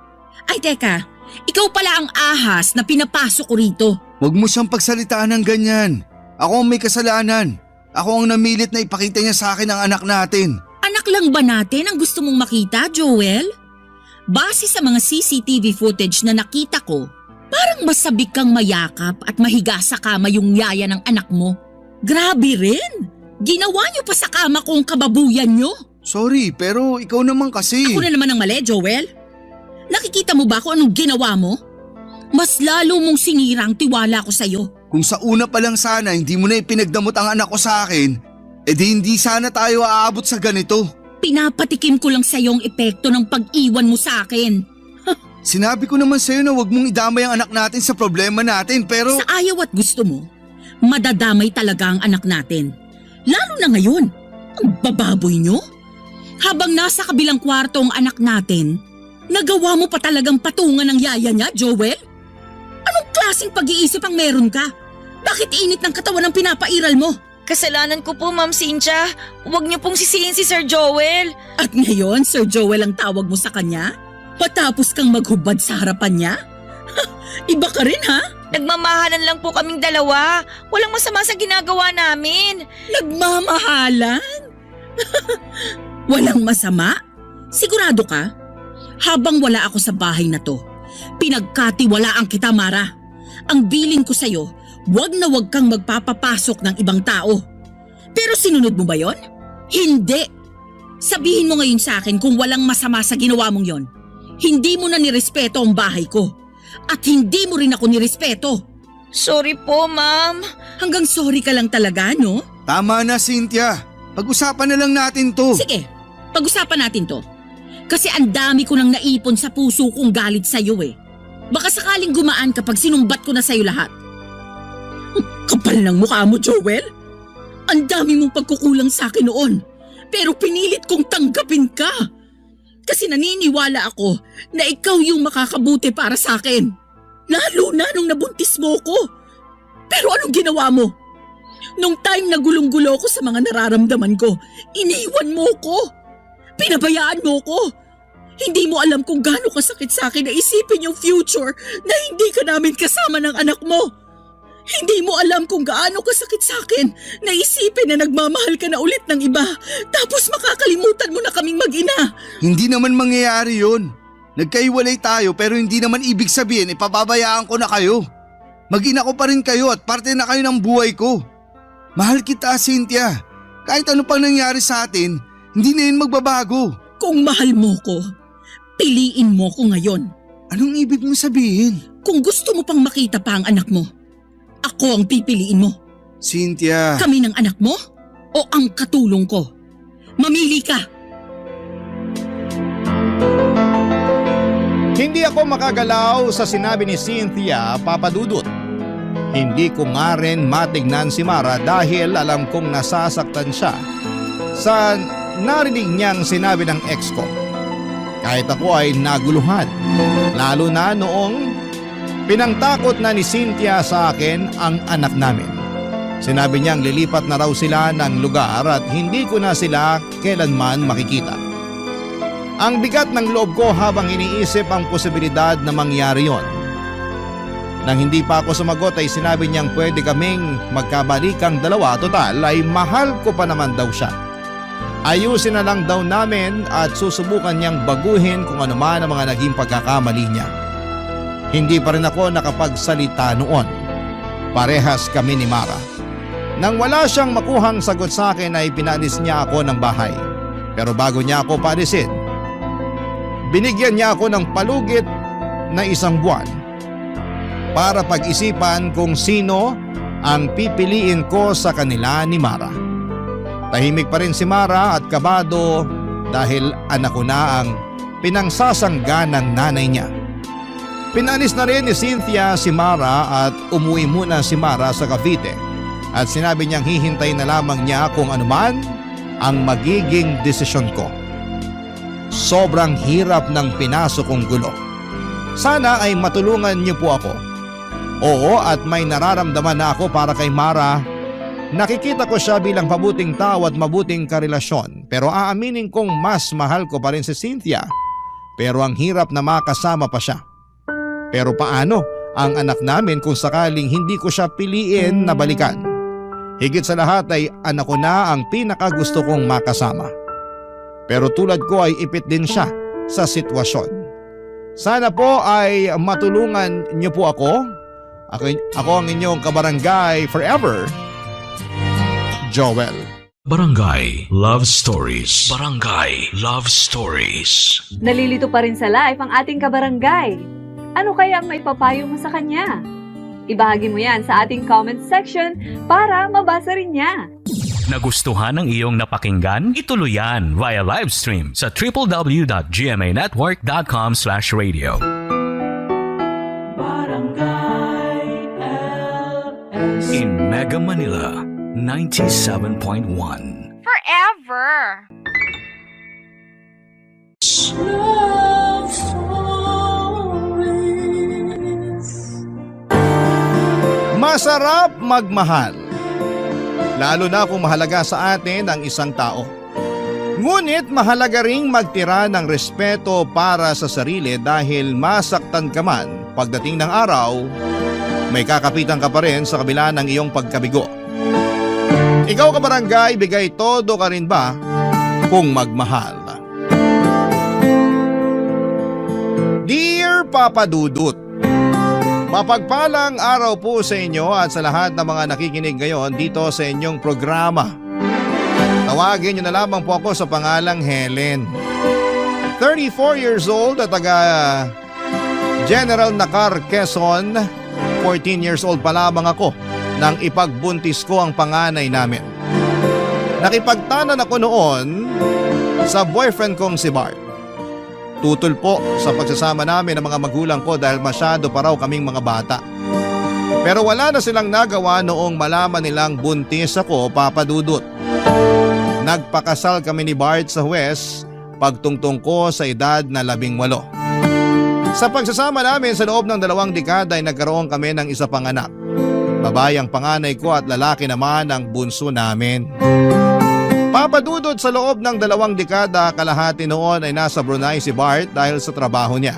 Ay teka, ikaw pala ang ahas na pinapasok ko rito. Huwag mo siyang pagsalitaan ng ganyan. Ako ang may kasalanan. Ako ang namilit na ipakita niya sa akin ang anak natin. Anak lang ba natin ang gusto mong makita, Joel? Base sa mga CCTV footage na nakita ko, parang masabik kang mayakap at mahiga sa kama yung yaya ng anak mo. Grabe rin! Ginawa niyo pa sa kama ko ang kababuyan niyo. Sorry, pero ikaw naman kasi. Ako na naman ang mali, Joel. Nakikita mo ba kung anong ginawa mo? Mas lalo mong sinira ang tiwala ko sa'yo. Kung sa una pa lang sana hindi mo na ipinagdamot ang anak ko sa akin, edi hindi sana tayo aabot sa ganito. Pinapatikim ko lang sa'yo ang epekto ng pag-iwan mo sa akin. Sinabi ko naman sa'yo na huwag mong idamay ang anak natin sa problema natin pero… Sa ayaw at gusto mo, madadamay talaga ang anak natin. Lalo na ngayon, ang bababoy nyo. Habang nasa kabilang kwarto ang anak natin, nagawa mo pa talagang patungan ng yaya niya, Joel? Anong klaseng pag-iisip ang meron ka? Bakit init ng katawan ang pinapairal mo? Kasalanan ko po, Ma'am Cynthia. Huwag niyo pong sisihin si Sir Joel. At ngayon, Sir Joel ang tawag mo sa kanya? Patapos kang maghubad sa harapan niya? Iba ka rin ha? Nagmamahalan lang po kaming dalawa. Walang masama sa ginagawa namin. Nagmamahalan? Walang masama? Sigurado ka? Habang wala ako sa bahay na to, pinagkatiwalaan kita, Mara. Ang biling ko sa'yo, wag na wag kang magpapapasok ng ibang tao. Pero sinunod mo ba yon? Hindi! Sabihin mo ngayon sa akin kung walang masama sa ginawa mong yon. Hindi mo na nirespeto ang bahay ko. At hindi mo rin ako nirespeto. Sorry po, ma'am. Hanggang sorry ka lang talaga, no? Tama na, Cynthia. Pag-usapan na lang natin to. Sige, pag-usapan natin to. Kasi ang dami ko nang naipon sa puso kong galit sa'yo eh. Baka sakaling gumaan kapag sinumbat ko na sa'yo lahat. Kapal ng mukha mo, Joel. Ang dami mong pagkukulang sa akin noon. Pero pinilit kong tanggapin ka. Kasi naniniwala ako na ikaw yung makakabuti para sa akin. Lalo na nung nabuntis mo ko. Pero anong ginawa mo? Nung time na gulong-gulo ko sa mga nararamdaman ko, iniwan mo ko. Pinabayaan mo ko. Hindi mo alam kung gaano kasakit sa akin na isipin yung future na hindi ka namin kasama ng anak mo. Hindi mo alam kung gaano kasakit sa akin na isipin na nagmamahal ka na ulit ng iba tapos makakalimutan mo na kaming mag-ina. Hindi naman mangyayari yun. Nagkaiwalay tayo pero hindi naman ibig sabihin ipababayaan ko na kayo. Mag-ina ko pa rin kayo at parte na kayo ng buhay ko. Mahal kita, Cynthia. Kahit ano pang nangyari sa atin, hindi na yun magbabago. Kung mahal mo ko, piliin mo ko ngayon. Anong ibig mo sabihin? Kung gusto mo pang makita pa ang anak mo, ako ang pipiliin mo. Cynthia. Kami ng anak mo o ang katulong ko? Mamili ka. Hindi ako makagalaw sa sinabi ni Cynthia, Papa Dudut. Hindi ko nga rin matignan si Mara dahil alam kong nasasaktan siya sa narinig niyang sinabi ng ex ko. Kahit ako ay naguluhan, lalo na noong pinangtakot na ni Cynthia sa akin ang anak namin. Sinabi niyang lilipat na raw sila ng lugar at hindi ko na sila kailanman makikita. Ang bigat ng loob ko habang iniisip ang posibilidad na mangyari yon. Nang hindi pa ako sumagot ay sinabi niyang pwede kaming magkabalikang dalawa, total ay mahal ko pa naman daw siya. Ayusin na lang daw namin at susubukan niyang baguhin kung ano man ang mga naging pagkakamali niya. Hindi pa rin ako nakapagsalita noon. Parehas kami ni Mara. Nang wala siyang makuhang sagot sa akin ay pinalis niya ako ng bahay. Pero bago niya ako paalisin, binigyan niya ako ng palugit na 1 buwan para pag-isipan kung sino ang pipiliin ko sa kanila ni Mara. Tahimik pa rin si Mara at kabado dahil anak ko na ang pinangsasangga ng nanay niya. Pinalis na rin ni Cynthia si Mara at umuwi muna si Mara sa Cavite at sinabi niyang hihintay na lamang niya kung anuman ang magiging desisyon ko. Sobrang hirap ng pinasok kong gulo. Sana ay matulungan niyo po ako. Oo, at may nararamdaman na ako para kay Mara. Nakikita ko siya bilang mabuting tao at mabuting karelasyon, pero aaminin kong mas mahal ko pa rin si Cynthia. Pero ang hirap na makasama pa siya. Pero paano ang anak namin kung sakaling hindi ko siya piliin na balikan? Higit sa lahat ay anak ko na ang pinakagusto kong makasama. Pero tulad ko ay ipit din siya sa sitwasyon. Sana po ay matulungan niyo po ako. Ako ang inyong kabarangay forever, Joel. Barangay Love Stories. Barangay Love Stories. Nalilito pa rin sa live ang ating kabarangay. Ano kaya ang maipapayo mo sa kanya? Ibahagi mo yan sa ating comment section para mabasa rin niya. Nagustuhan ng iyong napakinggan? Ituloy yan via live stream sa www.gmanetwork.com/radio. In Mega Manila, 97.1. Forever. Masarap magmahal. Lalo na kung mahalaga sa atin ang isang tao. Ngunit mahalaga ring magtira ng respeto para sa sarili dahil masaktan ka man pagdating ng araw, may kakapitan ka pa rin sa kabila ng iyong pagkabigo. Ikaw kabarangay, bigay todo ka rin ba kung magmahal? Dear Papa Dudut, mapagpalang araw po sa inyo at sa lahat ng mga nakikinig ngayon dito sa inyong programa. Tawagin niyo na lamang po ako sa pangalang Helen. 34 years old at taga General Nakar, Quezon. 14 years old pa lamang ako nang ipagbuntis ko ang panganay namin. Nakipagtanan ako noon sa boyfriend kong si Bart. Tutol po sa pagsasama namin ng mga magulang ko dahil masyado pa raw kaming mga bata. Pero wala na silang nagawa noong malaman nilang buntis ako, Papa Dudut. Nagpakasal kami ni Bart sa huwes pagtungtong ko sa edad na 18. Sa pagsasama namin sa loob ng 2 dekada ay nagkaroon kami ng isa pang anak. Babae ang panganay ko at lalaki naman ang bunso namin. Papa Dudut, sa loob ng 2 dekada kalahati noon ay nasa Brunei si Bart dahil sa trabaho niya.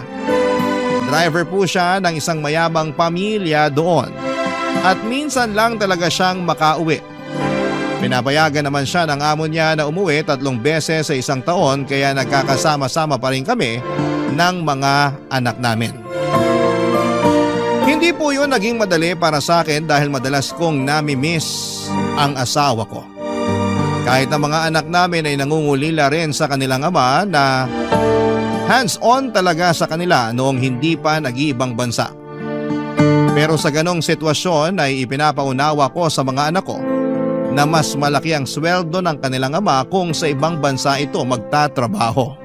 Driver po siya ng isang mayamang pamilya doon at minsan lang talaga siyang makauwi. Pinapayagan naman siya ng amo niya na umuwi 3 beses sa isang taon kaya nagkakasama-sama pa rin kami ng mga anak namin. Hindi po yun naging madali para sa akin dahil madalas kong nami-miss ang asawa ko. Kahit ang mga anak namin ay nangungulila rin sa kanilang ama na hands-on talaga sa kanila noong hindi pa nag-iibang bansa. Pero sa ganong sitwasyon ay ipinapaunawa ko sa mga anak ko na mas malaki ang sweldo ng kanilang ama kung sa ibang bansa ito magtatrabaho.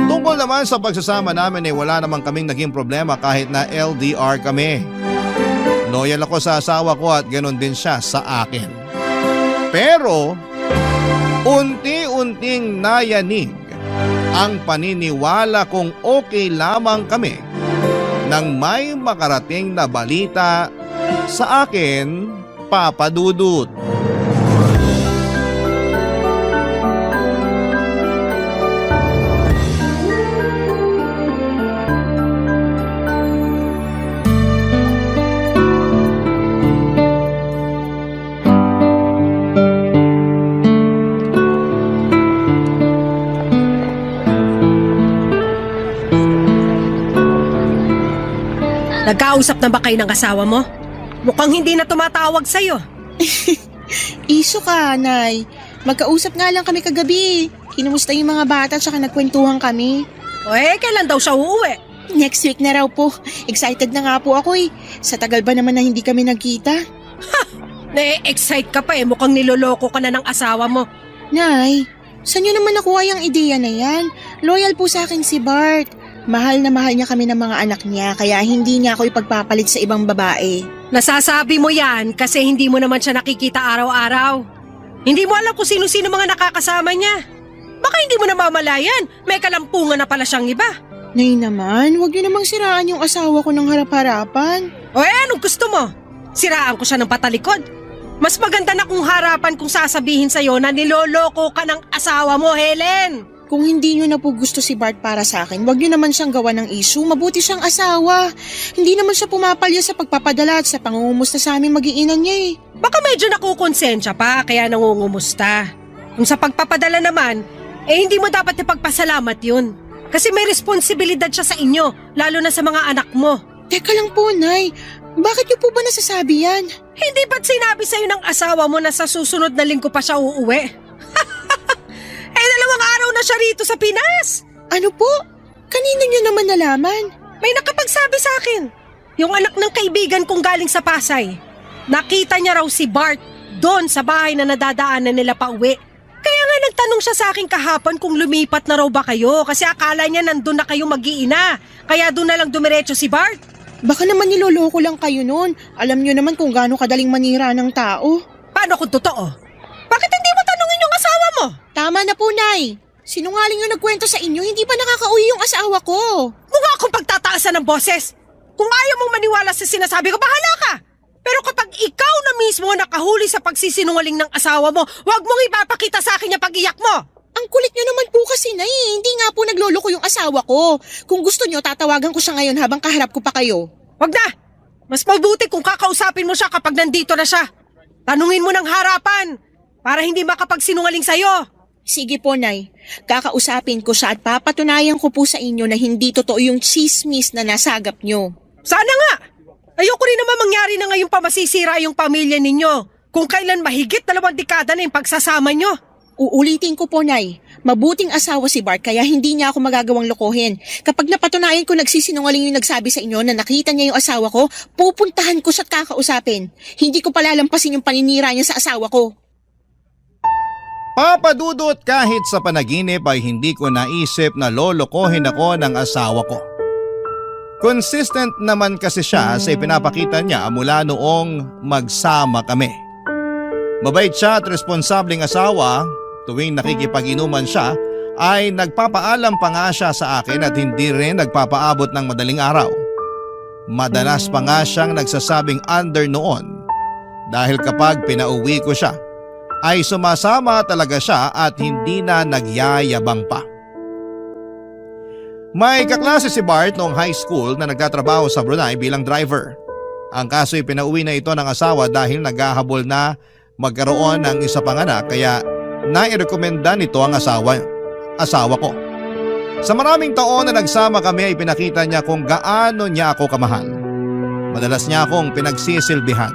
Tungkol naman sa pagsasama namin ay wala naman kaming naging problema kahit na LDR kami. Loyal ako sa asawa ko at ganon din siya sa akin. Pero unti-unting nayanig ang paniniwala kong okay lamang kami nang may makarating na balita sa akin, Papa Dudut. Nagkausap na ba kayo ng asawa mo? Mukhang hindi na tumatawag sa'yo. Iso ka, Nay. Magkausap nga lang kami kagabi. Kinumusta yung mga bata at saka nagkwentuhan kami. O kailan daw siya uuwi? Next week na raw po. Excited na nga po ako eh. Sa tagal ba naman na hindi kami nagkita? Na-excite ka pa mukhang niloloko ka na ng asawa mo. Nay, saan nyo naman nakuha yung ideya na yan? Loyal po sa akin si Bart. Mahal na mahal niya kami ng mga anak niya kaya hindi niya ako ipagpapalit sa ibang babae. Nasasabi mo yan kasi hindi mo naman siya nakikita araw-araw. Hindi mo alam kung sino-sino mga nakakasama niya. Baka hindi mo namamalayan, may kalampungan na pala siyang iba. Nay naman, huwag niyo namang siraan yung asawa ko ng harap-harapan. O anong gusto mo? Siraan ko siya ng patalikod? Mas maganda na kung harapan kung sasabihin sa'yo na niloloko ka ng asawa mo, Helen. Kung hindi nyo na po gusto si Bart para sa akin, wag nyo naman siyang gawa ng issue. Mabuti siyang asawa. Hindi naman siya pumapalya sa pagpapadala at sa pangungumusta sa aming mag-iinan niya eh. Baka medyo nakukonsensya pa kaya nangungumusta. Kung sa pagpapadala naman, hindi mo dapat ipagpasalamat yun. Kasi may responsibilidad siya sa inyo, lalo na sa mga anak mo. Teka lang po, Nay. Bakit nyo po ba nasasabi yan? Hindi ba't sinabi sa'yo ng asawa mo na sa susunod na linggo pa siya uuwi? 2 araw na siya rito sa Pinas. Ano po? Kanina nyo naman nalaman? May nakapagsabi sa akin. Yung anak ng kaibigan kong galing sa Pasay. Nakita niya raw si Bart doon sa bahay na nadadaanan nila pa uwi. Kaya nga nagtanong siya sa akin kahapon kung lumipat na raw ba kayo kasi akala niya nandun na kayo mag-iina. Kaya doon na lang dumiretso si Bart. Baka naman niloloko lang kayo noon. Alam nyo naman kung gaano kadaling manira ng tao. Paano kung totoo? Bakit hindi mo tanungin yung asawa mo? Tama na po, Nay. Sinungaling yung nagkwento sa inyo, hindi pa nakakauwi yung asawa ko. Mukha akong pagtataasan ng boses. Kung ayaw mong maniwala sa sinasabi ko, bahala ka. Pero kapag ikaw na mismo nakahuli sa pagsisinungaling ng asawa mo, huwag mong ipapakita sa akin yung pag-iyak mo. Ang kulit nyo naman po kasi, Nay. Hindi nga po nagloloko yung asawa ko. Kung gusto nyo, tatawagan ko siya ngayon habang kaharap ko pa kayo. Wag na! Mas mabuti kung kakausapin mo siya kapag nandito na siya. Tanungin mo ng harapan para hindi makapagsinungaling sa'yo. Sige po, Nay. Kakausapin ko siya at papatunayan ko po sa inyo na hindi totoo yung chismis na nasagap nyo. Sana nga! Ayoko rin naman mangyari na ngayon pa masisira yung pamilya ninyo. Kung kailan mahigit 2 dekada na yung pagsasama nyo. Uulitin ko po, Nay. Mabuting asawa si Bart kaya hindi niya ako magagawang lokohin. Kapag napatunayan ko nagsisinungaling yung nagsabi sa inyo na nakita niya yung asawa ko, pupuntahan ko siya't kakausapin. Hindi ko palalampasin yung paninira niya sa asawa ko. Papa Dudut, kahit sa panaginip ay hindi ko naisip na lolokohin ako ng asawa ko. Consistent naman kasi siya sa ipinapakita niya mula noong magsama kami. Mabait siya at responsableng asawa. Tuwing nakikipag-inuman siya ay nagpapaalam pa nga siya sa akin at hindi rin nagpapaabot ng madaling araw. Madalas pa nga siyang nagsasabing under noon dahil kapag pinauwi ko siya ay sumasama talaga siya at hindi na nagyayabang pa. May kaklase si Bart noong high school na nagtatrabaho sa Brunei bilang driver. Ang kaso'y pinauwi na ito ng asawa dahil naghahabol na magkaroon ng isa pang anak kaya nairekomenda nito ang asawa ko. Sa maraming taon na nagsama kami ay pinakita niya kung gaano niya ako kamahal. Madalas niya akong pinagsisilbihan.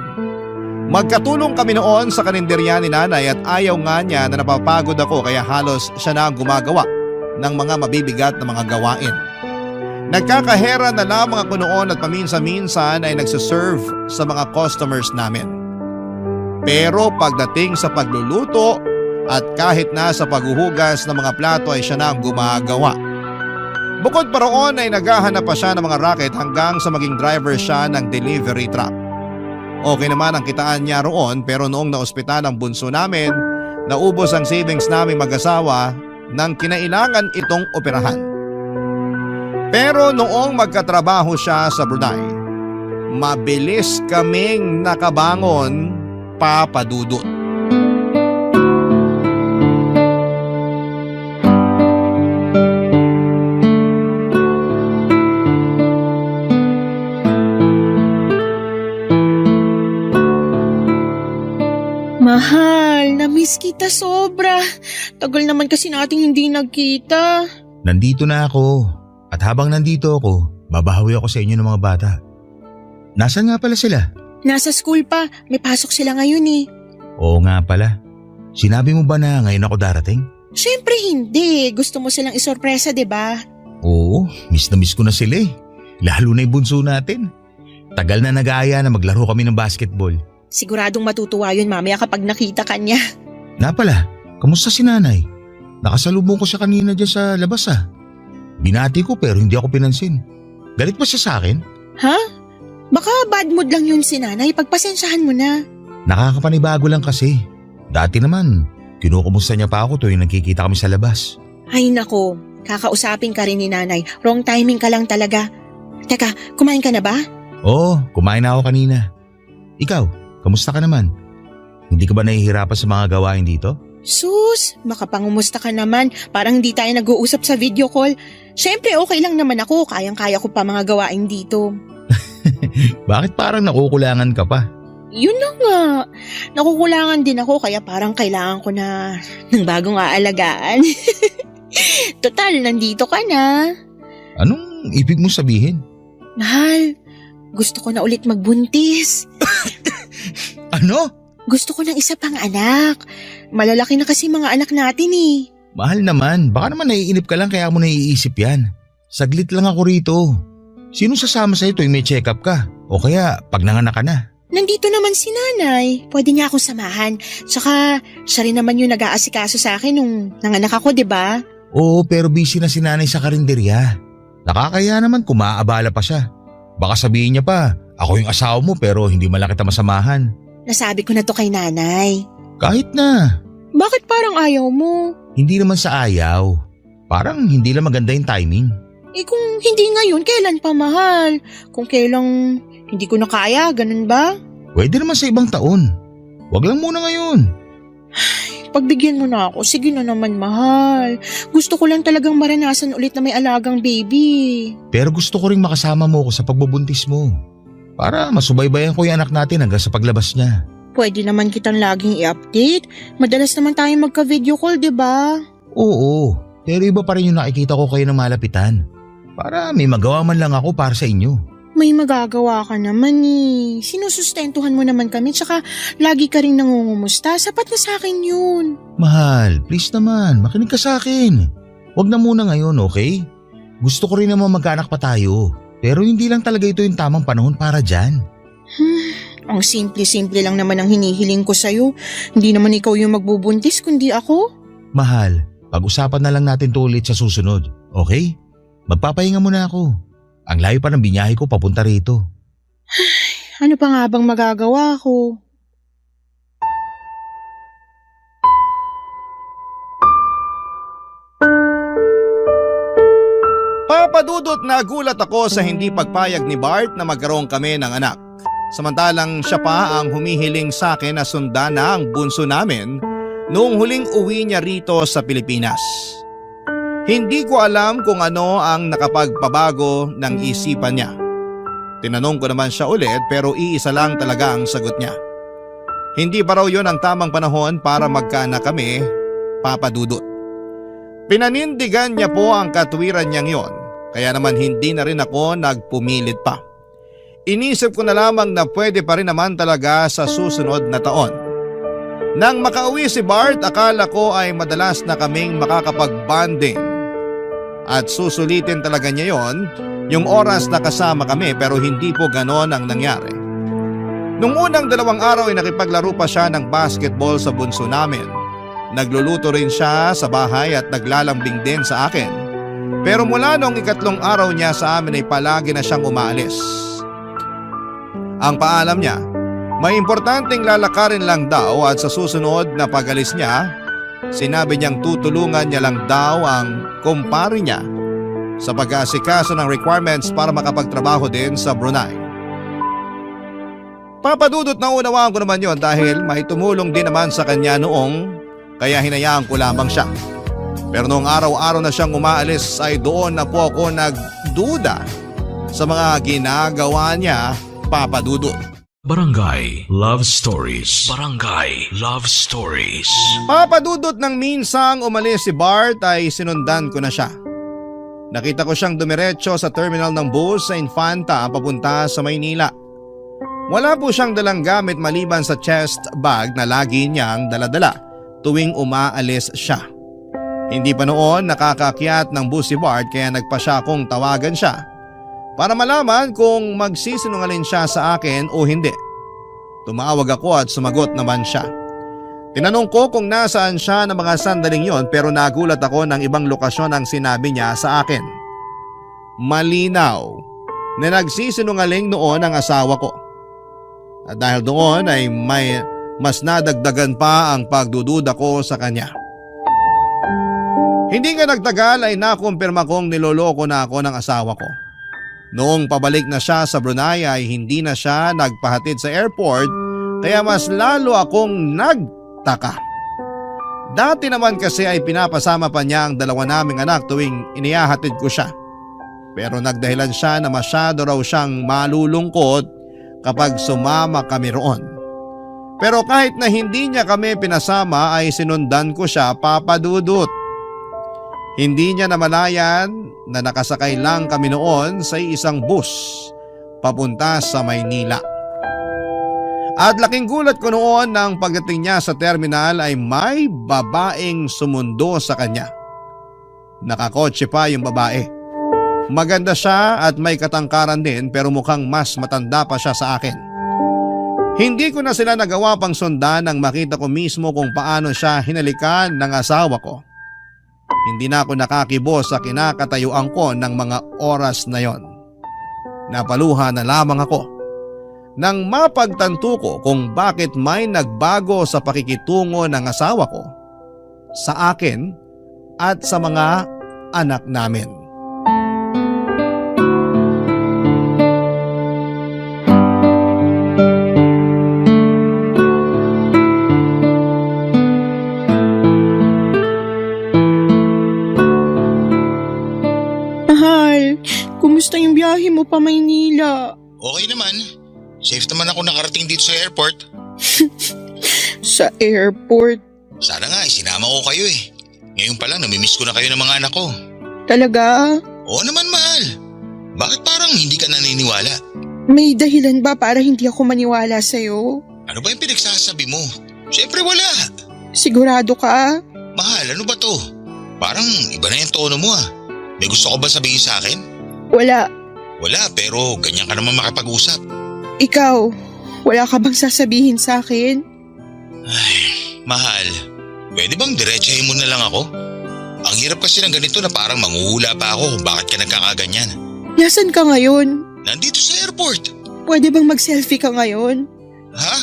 Magkatulong kami noon sa karinderya ni nanay at ayaw nga niya na napapagod ako kaya halos siya na ang gumagawa ng mga mabibigat na mga gawain. Nagkakahera na lamang ako noon at paminsan-minsan ay nagsiserve sa mga customers namin. Pero pagdating sa pagluluto at kahit na sa paghuhugas ng mga plato ay siya na ang gumagawa. Bukod pa roon ay naghahanap pa siya ng mga racket hanggang sa maging driver siya ng delivery truck. Okay naman ang kitaan niya roon pero noong naospital ang bunso namin, naubos ang savings naming mag-asawa nang kinailangan itong operahan. Pero noong magkatrabaho siya sa Brunei, mabilis kaming nakabangon, Papa Dudut. Mahal, na-miss kita sobra. Tagal naman kasi nating hindi nagkita. Nandito na ako. At habang nandito ako, babahawi ako sa inyo ng mga bata. Nasaan nga pala sila? Nasa school pa, may pasok sila ngayon eh. Oo nga pala. Sinabi mo ba na ngayon ako darating? Siyempre hindi, gusto mo silang isorpresa, 'di ba? Oo, miss na miss ko na sila eh. Lalo na yung bunso natin. Tagal na nag-aaya na maglaro kami ng basketball. Siguradong matutuwa yun mamaya kapag nakita ka niya. Nga pala, kamusta si nanay? Nakasalubong ko siya kanina dyan sa labas ah. Binati ko pero hindi ako pinansin. Galit ba siya sa akin? Ha? Baka bad mood lang yun si nanay, pagpasensyahan mo na. Nakakapanibago lang kasi. Dati naman, kinukumusta niya pa ako tuwing nagkikita kami sa labas. Ay nako, kakausapin ka rin ni nanay. Wrong timing ka lang talaga. Teka, kumain ka na ba? Oo, kumain na ako kanina. Ikaw? Kamusta ka naman? Hindi ka ba nahihirapan sa mga gawain dito? Sus, makapangumusta ka naman. Parang hindi tayo nag-uusap sa video call. Siyempre okay lang naman ako. Kayang-kaya ko pa mga gawain dito. Bakit parang nakukulangan ka pa? Yun na nga. Nakukulangan din ako kaya parang kailangan ko na ng bagong aalagaan. Total, nandito ka na. Anong ibig mo sabihin? Mahal, gusto ko na ulit magbuntis. Ano? Gusto ko ng isa pang anak. Malalaki na kasi mga anak natin eh. Mahal naman, baka naman naiinip ka lang kaya mo naiisip yan. Saglit lang ako rito. Sino sasama sa'yo tuwing may check-up ka? O kaya pag nanganak ka na? Nandito naman si nanay. Pwede niya akong samahan. Tsaka siya rin naman yung nag-aasikaso sa akin nung nanganak ako, di ba? Oo, pero busy na si nanay sa karinderya. Nakakaya naman kung maaabala pa siya. Baka sabihin niya pa, ako yung asawa mo pero hindi man lang kita masamahan. Nasabi ko na to kay nanay. Kahit na. Bakit parang ayaw mo? Hindi naman sa ayaw. Parang hindi lang maganda yung timing. Eh kung hindi ngayon, kailan pa mahal? Kung kailang hindi ko na kaya, ganun ba? Pwede naman sa ibang taon. Wag lang muna ngayon. Pagbigyan mo na ako, sige na naman mahal. Gusto ko lang talagang maranasan ulit na may alagang baby. Pero gusto ko rin makasama mo ko sa pagbubuntis mo. Para masubaybayan ko yung anak natin hanggang sa paglabas niya. Pwede naman kitang laging i-update. Madalas naman tayo magka-video call, di ba? Oo, pero iba pa rin yung nakikita ko kayo ng malapitan. Para may magawa man lang ako para sa inyo. May magagawa ka naman eh. Sinusustentuhan mo naman kami tsaka lagi ka rin nangungumusta. Sapat na sa akin yun. Mahal, please naman, makinig ka sa akin. Huwag na muna ngayon, okay? Gusto ko rin naman magkaanak pa tayo. Pero hindi lang talaga ito yung tamang panahon para dyan. Ang simple-simple lang naman ang hinihiling ko sa'yo. Hindi naman ikaw yung magbubuntis kundi ako. Mahal, pag-usapan na lang natin to ulit sa susunod, okay? Magpapahinga muna ako. Ang layo pa ng binyahe ko papunta rito. Ano pa nga bang magagawa ko? Papadudot na gulat ako sa hindi pagpayag ni Bart na magkaroon kami ng anak. Samantalang siya pa ang humihiling sa akin na sundan na ang bunso namin noong huling uwi niya rito sa Pilipinas. Hindi ko alam kung ano ang nakapagpabago ng isipan niya. Tinanong ko naman siya ulit pero iisa lang talaga ang sagot niya. Hindi pa raw yun ang tamang panahon para magkaanak kami, Papa Dudut. Pinanindigan niya po ang katwiran niyang yon, kaya naman hindi na rin ako nagpumilit pa. Inisip ko na lamang na pwede pa rin naman talaga sa susunod na taon. Nang makauwi si Bart, akala ko ay madalas na kaming makakapag-bonding. At susulitin talaga niya yon, yung oras na kasama kami, pero hindi po ganon ang nangyari. Nung unang 2 araw ay nakipaglaro pa siya ng basketball sa bunso namin. Nagluluto rin siya sa bahay at naglalambing din sa akin. Pero mula nung 3 araw niya sa amin ay palagi na siyang umaalis. Ang paalam niya, may importanteng lalakarin lang daw at sa susunod na pag-alis niya, sinabi niyang tutulungan niya lang daw ang kumpare niya sa pag-aasikaso ng requirements para makapagtrabaho din sa Brunei. Papadudot na unawaan ko naman yon dahil may tumulong din naman sa kanya noong kaya hinayaan ko lamang siya. Pero noong araw-araw na siyang umaalis ay doon na po ako nagduda sa mga ginagawa niya, Papadudot. Barangay Love Stories. Barangay Love Stories. Papadudot ng minsang umalis si Bart ay sinundan ko na siya. Nakita ko siyang dumiretso sa terminal ng bus sa Infanta papunta sa Maynila. Wala po siyang dalang gamit maliban sa chest bag na lagi niyang daladala tuwing umaalis siya. Hindi pa noon nakakakyat ng bus si Bart kaya nagpa siya kung tawagan siya para malaman kung magsisinungaling siya sa akin o hindi. Tumawag ako at sumagot naman siya. Tinanong ko kung nasaan siya ng mga sandaling yon pero nagulat ako ng ibang lokasyon ang sinabi niya sa akin. Malinaw na nagsisinungaling noon ang asawa ko. At dahil doon ay may mas nadagdagan pa ang pagdududa ko sa kanya. Hindi nga nagtagal ay nakumpirma kong niloloko na ako ng asawa ko. Noong pabalik na siya sa Brunei ay hindi na siya nagpahatid sa airport kaya mas lalo akong nagtaka. Dati naman kasi ay pinapasama pa niya ang 2 naming anak tuwing inihahatid ko siya. Pero nagdahilan siya na masyado raw siyang malulungkot kapag sumama kami roon. Pero kahit na hindi niya kami pinasama ay sinundan ko siya, Papadudot. Hindi niya namalayan na nakasakay lang kami noon sa isang bus papunta sa Maynila. At laking gulat ko noon nang pagdating niya sa terminal ay may babaeng sumundo sa kanya. Nakakotse pa yung babae. Maganda siya at may katangkaran din pero mukhang mas matanda pa siya sa akin. Hindi ko na sila nagawa pang sundan nang makita ko mismo kung paano siya hinalikan ng asawa ko. Hindi na ako nakakibo sa kinakatayuan ko ng mga oras na yon. Napaluha na lamang ako nang mapagtanto ko kung bakit may nagbago sa pakikitungo ng asawa ko sa akin at sa mga anak namin. Kumusta yung biyahe mo pa Maynila? Okay naman. Safe naman ako nakarating dito sa airport. Sa airport? Sana nga, sinama ko kayo eh. Ngayon pa lang, namimiss ko na kayo ng mga anak ko. Talaga? Oo naman, mahal. Bakit parang hindi ka naniniwala? May dahilan ba para hindi ako maniwala sa'yo? Ano ba yung pinagsasabi mo? Siyempre wala. Sigurado ka? Mahal, ano ba to? Parang iba na yung tono mo ah. May gusto ko ba sabihin sa akin? Wala. Wala, pero ganyan ka naman makipag-usap. Ikaw, wala ka bang sasabihin sa akin? Ay, mahal. Pwede bang diretsahin mo na lang ako? Ang hirap kasi ng ganito na parang manghuhula pa ako kung bakit ka nagkakaganyan. Nasaan ka ngayon? Nandito sa airport. Pwede bang mag-selfie ka ngayon? Ha?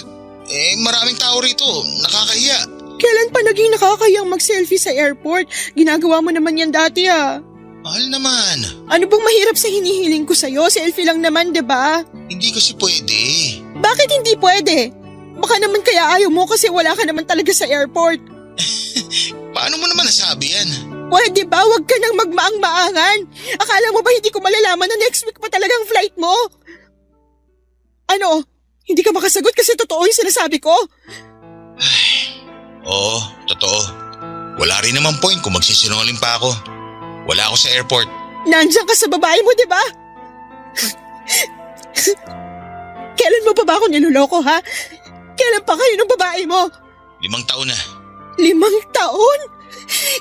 Maraming tao rito. Nakakahiya. Kailan pa naging nakakayang mag-selfie sa airport? Ginagawa mo naman yan dati ah. Mahal naman. Ano bang mahirap sa hinihiling ko sa'yo? Selfie lang naman, 'di ba? Hindi kasi pwede. Bakit hindi pwede? Baka naman kaya ayaw mo kasi wala ka naman talaga sa airport. Paano mo naman nasabi yan? Pwede ba? Huwag ka nang magmaang-maangan. Akala mo ba hindi ko malalaman na next week pa talagang flight mo? Ano? Hindi ka makasagot kasi totoo yung sinasabi ko? Oo, totoo. Wala rin naman point kung magsisinungaling pa ako. Wala ako sa airport. Nandiyan ka sa babae mo, di ba? Kailan mo pa ba ako niloloko, ha? Kailan pa kayo ng babae mo? 5 taon na. 5 taon?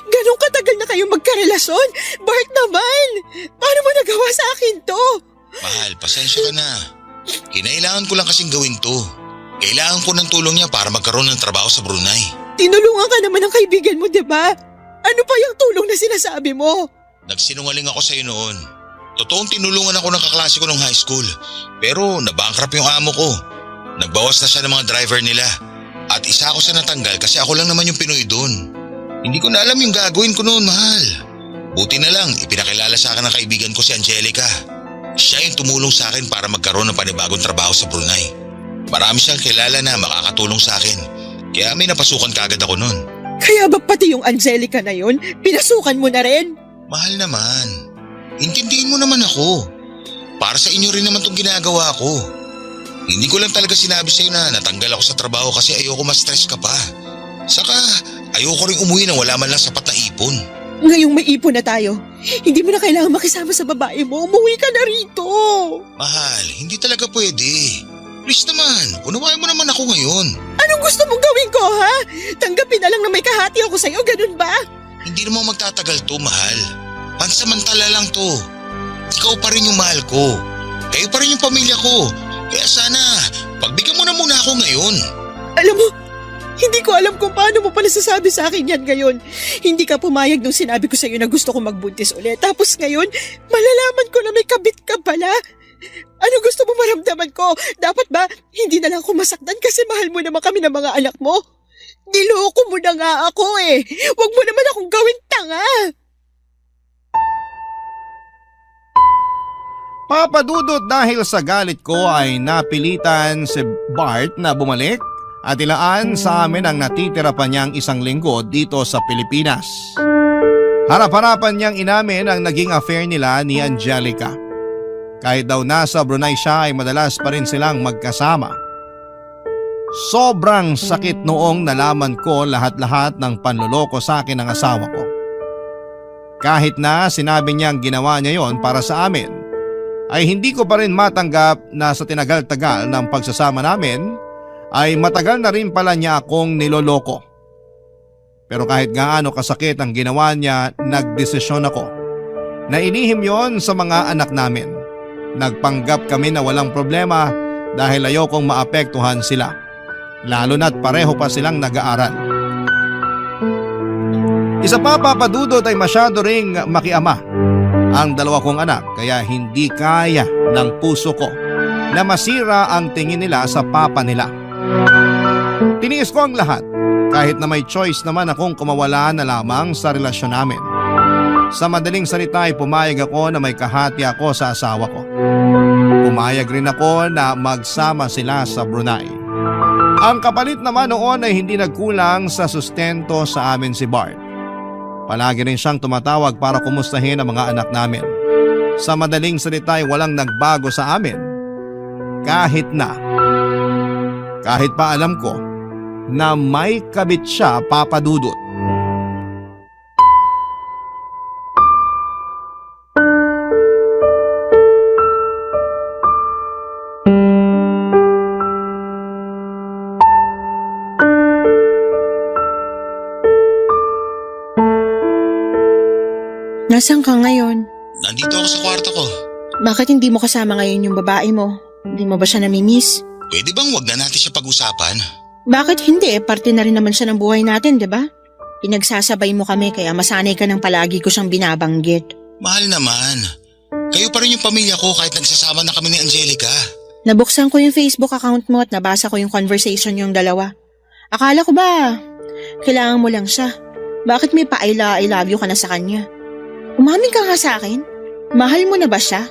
Ganong katagal na kayong magkarelasyon? Bart naman! Paano mo nagawa sa akin to? Mahal, pasensya ka na. Kinailangan ko lang kasing gawin to. Kailangan ko ng tulong niya para magkaroon ng trabaho sa Brunei. Tinulungan ka naman ng kaibigan mo, di ba? Ano pa yung tulong na sinasabi mo? Nagsinungaling ako sa'yo noon. Totoong tinulungan ako ng kaklase ko nung high school. Pero nabankrupt yung amo ko. Nagbawas na siya ng mga driver nila. At isa ako sa natanggal kasi ako lang naman yung Pinoy doon. Hindi ko na alam yung gagawin ko noon, mahal. Buti na lang, ipinakilala sa akin ng kaibigan ko si Angelica. Siya yung tumulong sa akin para magkaroon ng panibagong trabaho sa Brunei. Marami siyang kilala na makakatulong sa akin. Kaya may napasukan kaagad ako noon. Kaya ba pati yung Angelica na yun, pinasukan mo na rin? Mahal naman. Intindihin mo naman ako. Para sa inyo rin naman itong ginagawa ko. Hindi ko lang talaga sinabi sa'yo na natanggal ako sa trabaho kasi ayoko ma-stress ka pa. Saka ayoko rin umuwi nang wala man lang sapat na ipon. Ngayong may ipon na tayo, hindi mo na kailangan makisama sa babae mo. Umuwi ka na rito. Mahal, hindi talaga pwede. Please naman, unawain mo naman ako ngayon. Anong gusto mong gawin ko, ha? Tanggapin na lang na may kahati ako sa'yo, ganun ba? Hindi naman magtatagal to, mahal. Pansamantala lang to. Ikaw pa rin yung mahal ko. Kayo pa rin yung pamilya ko. Kaya sana, pagbigyan mo na muna ako ngayon. Alam mo, hindi ko alam kung paano mo pala sasabi sa akin yan ngayon. Hindi ka pumayag nung sinabi ko sa'yo na gusto ko magbuntis ulit. Tapos ngayon, malalaman ko na may kabit ka pala. Ano gusto mo maramdaman ko? Dapat ba hindi na lang ako masaktan kasi mahal mo naman kami ng mga anak mo? Niloko mo na nga ako eh. Huwag mo naman akong gawin tanga. Papadudot dahil sa galit ko ay napilitan si Bart na bumalik at ilaan sa amin ang natitira pa niyang 1 linggo dito sa Pilipinas. Harap-harapan niyang inamin ang naging affair nila ni Angelica. Kahit daw nasa Brunei siya ay madalas pa rin silang magkasama. Sobrang sakit noong nalaman ko lahat-lahat ng panloloko sa akin ng asawa ko. Kahit na sinabi niyang ginawa niya yon para sa amin, ay hindi ko pa rin matanggap na sa tinagal-tagal ng pagsasama namin ay matagal na rin pala niya akong niloloko. Pero kahit gaano kasakit ang ginawa niya, nagdesisyon ako na inihim yon sa mga anak namin. Nagpanggap kami na walang problema dahil ayokong maapektuhan sila. Lalo na't pareho pa silang nag-aaral. Isa pa, Papadudot, ay masyado ring makiama ang 2 kong anak kaya hindi kaya ng puso ko na masira ang tingin nila sa papa nila. Tiniis ko ang lahat kahit na may choice naman akong kumawala na lamang sa relasyon namin. Sa madaling salita ay pumayag ako na may kahati ako sa asawa ko. Pumayag rin ako na magsama sila sa Brunei. Ang kapalit naman noon ay hindi nagkulang sa sustento sa amin si Bart. Palagi rin siyang tumatawag para kumustahin ang mga anak namin. Sa madaling salita ay walang nagbago sa amin. Kahit pa alam ko na may kabit siya, Papadudot. Nasaan ka ngayon? Nandito ako sa kwarto ko. Bakit hindi mo kasama ngayon yung babae mo? Hindi mo ba siya namimiss? Pwede bang wag na natin siya pag-usapan? Bakit hindi? Parte na rin naman siya ng buhay natin, di ba? Pinagsasabay mo kami kaya masanay ka ng palagi ko siyang binabanggit. Mahal naman. Kayo pa rin yung pamilya ko kahit nagsasama na kami ni Angelica. Nabuksan ko yung Facebook account mo at nabasa ko yung conversation yung dalawa. Akala ko ba, kailangan mo lang siya. Bakit may I love you ka na sa kanya? Umamin ka nga sa akin. Mahal mo na ba siya?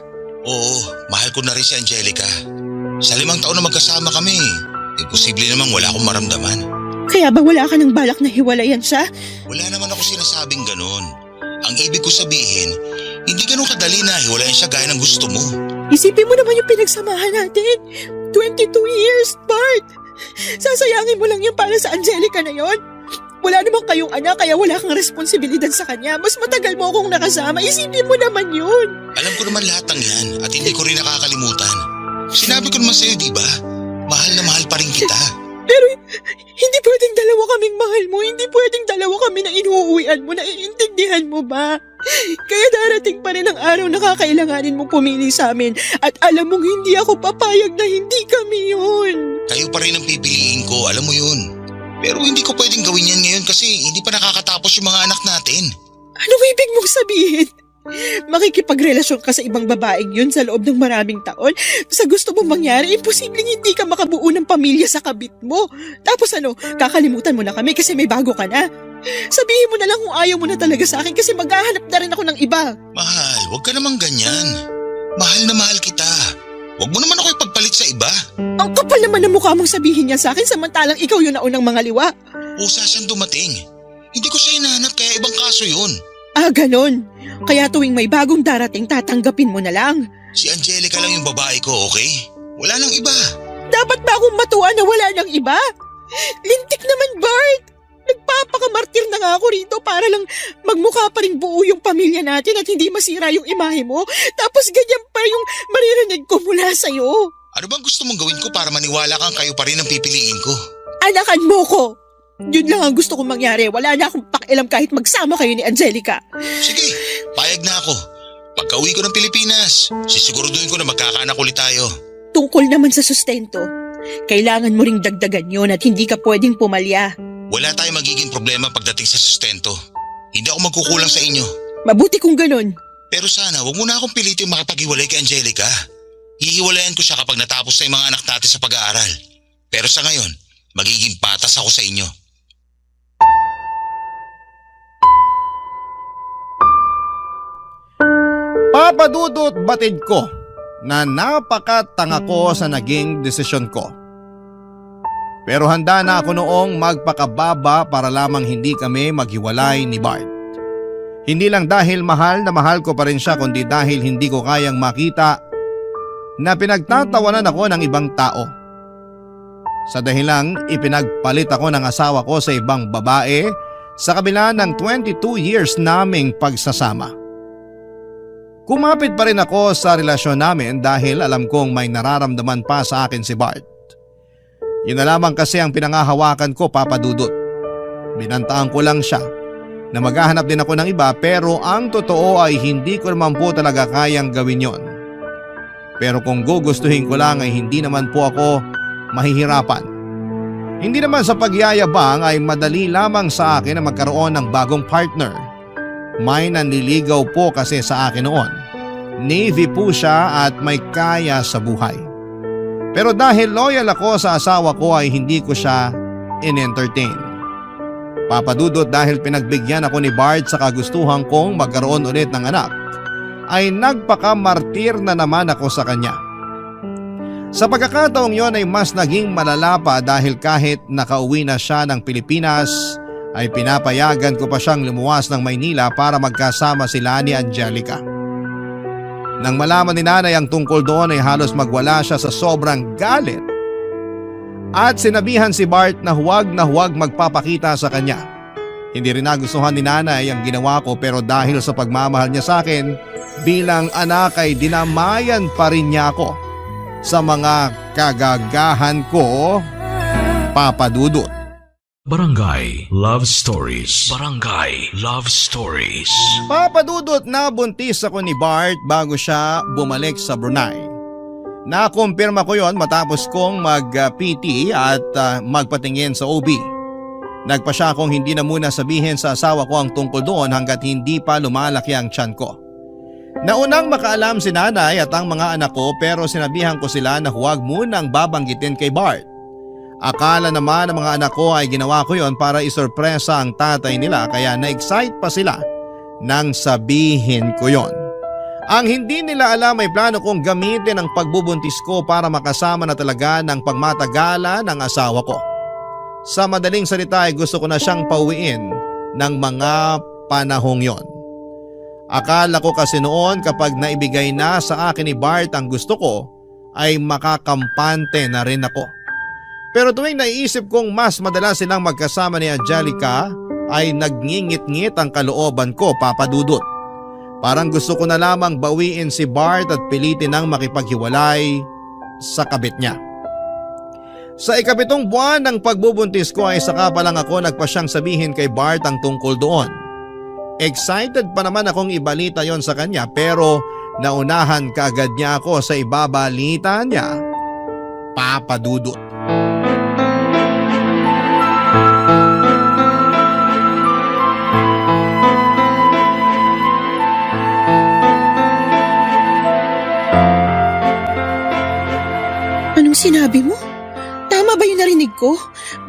Oo, mahal ko na rin si Angelica. Sa 5 taon na magkasama kami, imposible namang wala akong maramdaman. Kaya ba wala ka ng balak na hiwalayan siya? Wala naman ako sinasabing ganun. Ang ibig ko sabihin, hindi ganun kadali na hiwalayan siya gaya ng gusto mo. Isipin mo naman yung pinagsamahan natin. 22 years, Bart! Sasayangin mo lang yan para sa Angelica na yon. Wala naman kayong anak kaya wala kang responsibilidad sa kanya. Mas matagal mo akong nakasama. Isipin mo naman yun. Alam ko naman lahat ng yan at hindi ko rin nakakalimutan. Sinabi ko naman sa'yo, di ba? Mahal na mahal pa rin kita. Pero hindi pwedeng dalawa kaming mahal mo. Hindi pwedeng dalawa kami na inuuwian mo. Naiintindihan mo ba? Kaya darating pa rin ang araw na kakailanganin mong pumili sa amin. At alam mong hindi ako papayag na hindi kami yun. Kayo pa rin ang pipiliin ko, alam mo yun. Pero hindi ko pwedeng gawin yan ngayon kasi hindi pa nakakatapos yung mga anak natin. Ano ibig mong sabihin? Makikipagrelasyon ka sa ibang babaeng yun sa loob ng maraming taon? Sa gusto mong mangyari, imposibleng hindi ka makabuo ng pamilya sa kabit mo. Tapos kakalimutan mo na kami kasi may bago ka na. Sabihin mo na lang kung ayaw mo na talaga sa akin kasi maghahanap na rin ako ng iba. Mahal, huwag ka namang ganyan. Mahal na mahal kita. Huwag mo naman ako ipagpalit sa iba. Ang kapal naman ng mukha mong sabihin niya sa akin samantalang ikaw yung naunang mga liwa. Usa siyang dumating. Hindi ko siya hinahanap kaya ibang kaso yun. Ah, ganon. Kaya tuwing may bagong darating, tatanggapin mo na lang. Si Angelica lang yung babae ko, okay? Wala nang iba. Dapat ba akong matuwa na wala nang iba? Lintik naman, Bart. Nagpapakamartir na nga ako rito para lang magmukha pa ring buo yung pamilya natin at hindi masira yung imahe mo. Tapos ganyan pa yung maririnig ko mula sa'yo. Ano bang gusto mong gawin ko para maniwala kang kayo pa rin ang pipiliin ko? Anakan mo ko. Yun lang ang gusto kong mangyari. Wala na akong pakialam kahit magsama kayo ni Angelica. Sige, payag na ako. Pagka-uwi ko ng Pilipinas, sisiguraduhin ko na magkakaanak ulit tayo. Tungkol naman sa sustento, kailangan mo ring dagdagan yun at hindi ka pwedeng pumalya. Wala tayong magiging problema pagdating sa sustento. Hindi ako magkukulang sa inyo. Mabuti kung ganun. Pero sana, wag mo na akong pilitin makapag-hiwalay kay Angelica. Hihiwalayan ko siya kapag natapos na yung mga anak natin sa pag-aaral. Pero sa ngayon, magiging patas ako sa inyo. Papadudot batid ko na napakatanga ko sa naging desisyon ko. Pero handa na ako noong magpakababa para lamang hindi kami maghiwalay ni Bart. Hindi lang dahil mahal na mahal ko pa rin siya kundi dahil hindi ko kayang makita na pinagtatawanan ako ng ibang tao. Sa dahilang ipinagpalit ako ng asawa ko sa ibang babae sa kabila ng 22 years naming pagsasama. Kumapit pa rin ako sa relasyon namin dahil alam kong may nararamdaman pa sa akin si Bart. Yun na lamang kasi ang pinangahawakan ko, Papa Dudut. Binantaan ko lang siya na maghahanap din ako ng iba pero ang totoo ay hindi ko naman po talaga kayang gawin yon. Pero kung gugustuhin ko lang ay hindi naman po ako mahihirapan. Hindi naman sa pagyayabang ay madali lamang sa akin na magkaroon ng bagong partner. May nanliligaw po kasi sa akin noon. Navy po siya at may kaya sa buhay. Pero dahil loyal ako sa asawa ko ay hindi ko siya in-entertain. Papadudot dahil pinagbigyan ako ni Bart sa kagustuhan kong magkaroon ulit ng anak, ay nagpakamartir na naman ako sa kanya. Sa pagkakataong yon ay mas naging malala pa dahil kahit nakauwi na siya ng Pilipinas, ay pinapayagan ko pa siyang lumuwas ng Maynila para magkasama sila ni Angelica. Nang malaman ni nanay ang tungkol doon ay halos magwala siya sa sobrang galit at sinabihan si Bart na huwag magpapakita sa kanya. Hindi rin nagustuhan ni nanay ang ginawa ko pero dahil sa pagmamahal niya sa akin bilang anak ay dinamayan pa rin niya ako sa mga kagagahan ko, Papa Dudut. Barangay Love Stories. Barangay Love Stories. Papadudot na buntis ako ni Bart bago siya bumalik sa Brunei. Nakumpirma ko yon matapos kong mag-PT at magpatingin sa OB. Nagpa siya akong hindi na muna sabihin sa asawa ko ang tungkol doon hanggat hindi pa lumalaki ang tiyan ko. Naunang makaalam si nanay at ang mga anak ko pero sinabihan ko sila na huwag munang babanggitin kay Bart. Akala naman ng mga anak ko ay ginawa ko yon para isorpresa ang tatay nila kaya na-excite pa sila nang sabihin ko yon. Ang hindi nila alam ay plano kong gamitin ang pagbubuntis ko para makasama na talaga ng pagmatagalan ng asawa ko. Sa madaling salita ay gusto ko na siyang pauwiin ng mga panahong yon. Akala ko kasi noon kapag naibigay na sa akin ni Bart ang gusto ko ay makakampante na rin ako. Pero tuwing naiisip kong mas madalas silang magkasama ni Angelica ay nagngingit-ngit ang kalooban ko, Papa Dudut. Parang gusto ko na lamang bawiin si Bart at pilitin ang makipaghiwalay sa kabit niya. Sa 7 buwan ng pagbubuntis ko ay saka pa lang ako nagpasyang sabihin kay Bart ang tungkol doon. Excited pa naman akong ibalita yon sa kanya pero naunahan kaagad niya ako sa ibabalita niya, Papa Dudut. Anong sinabi mo? Tama ba yung narinig ko?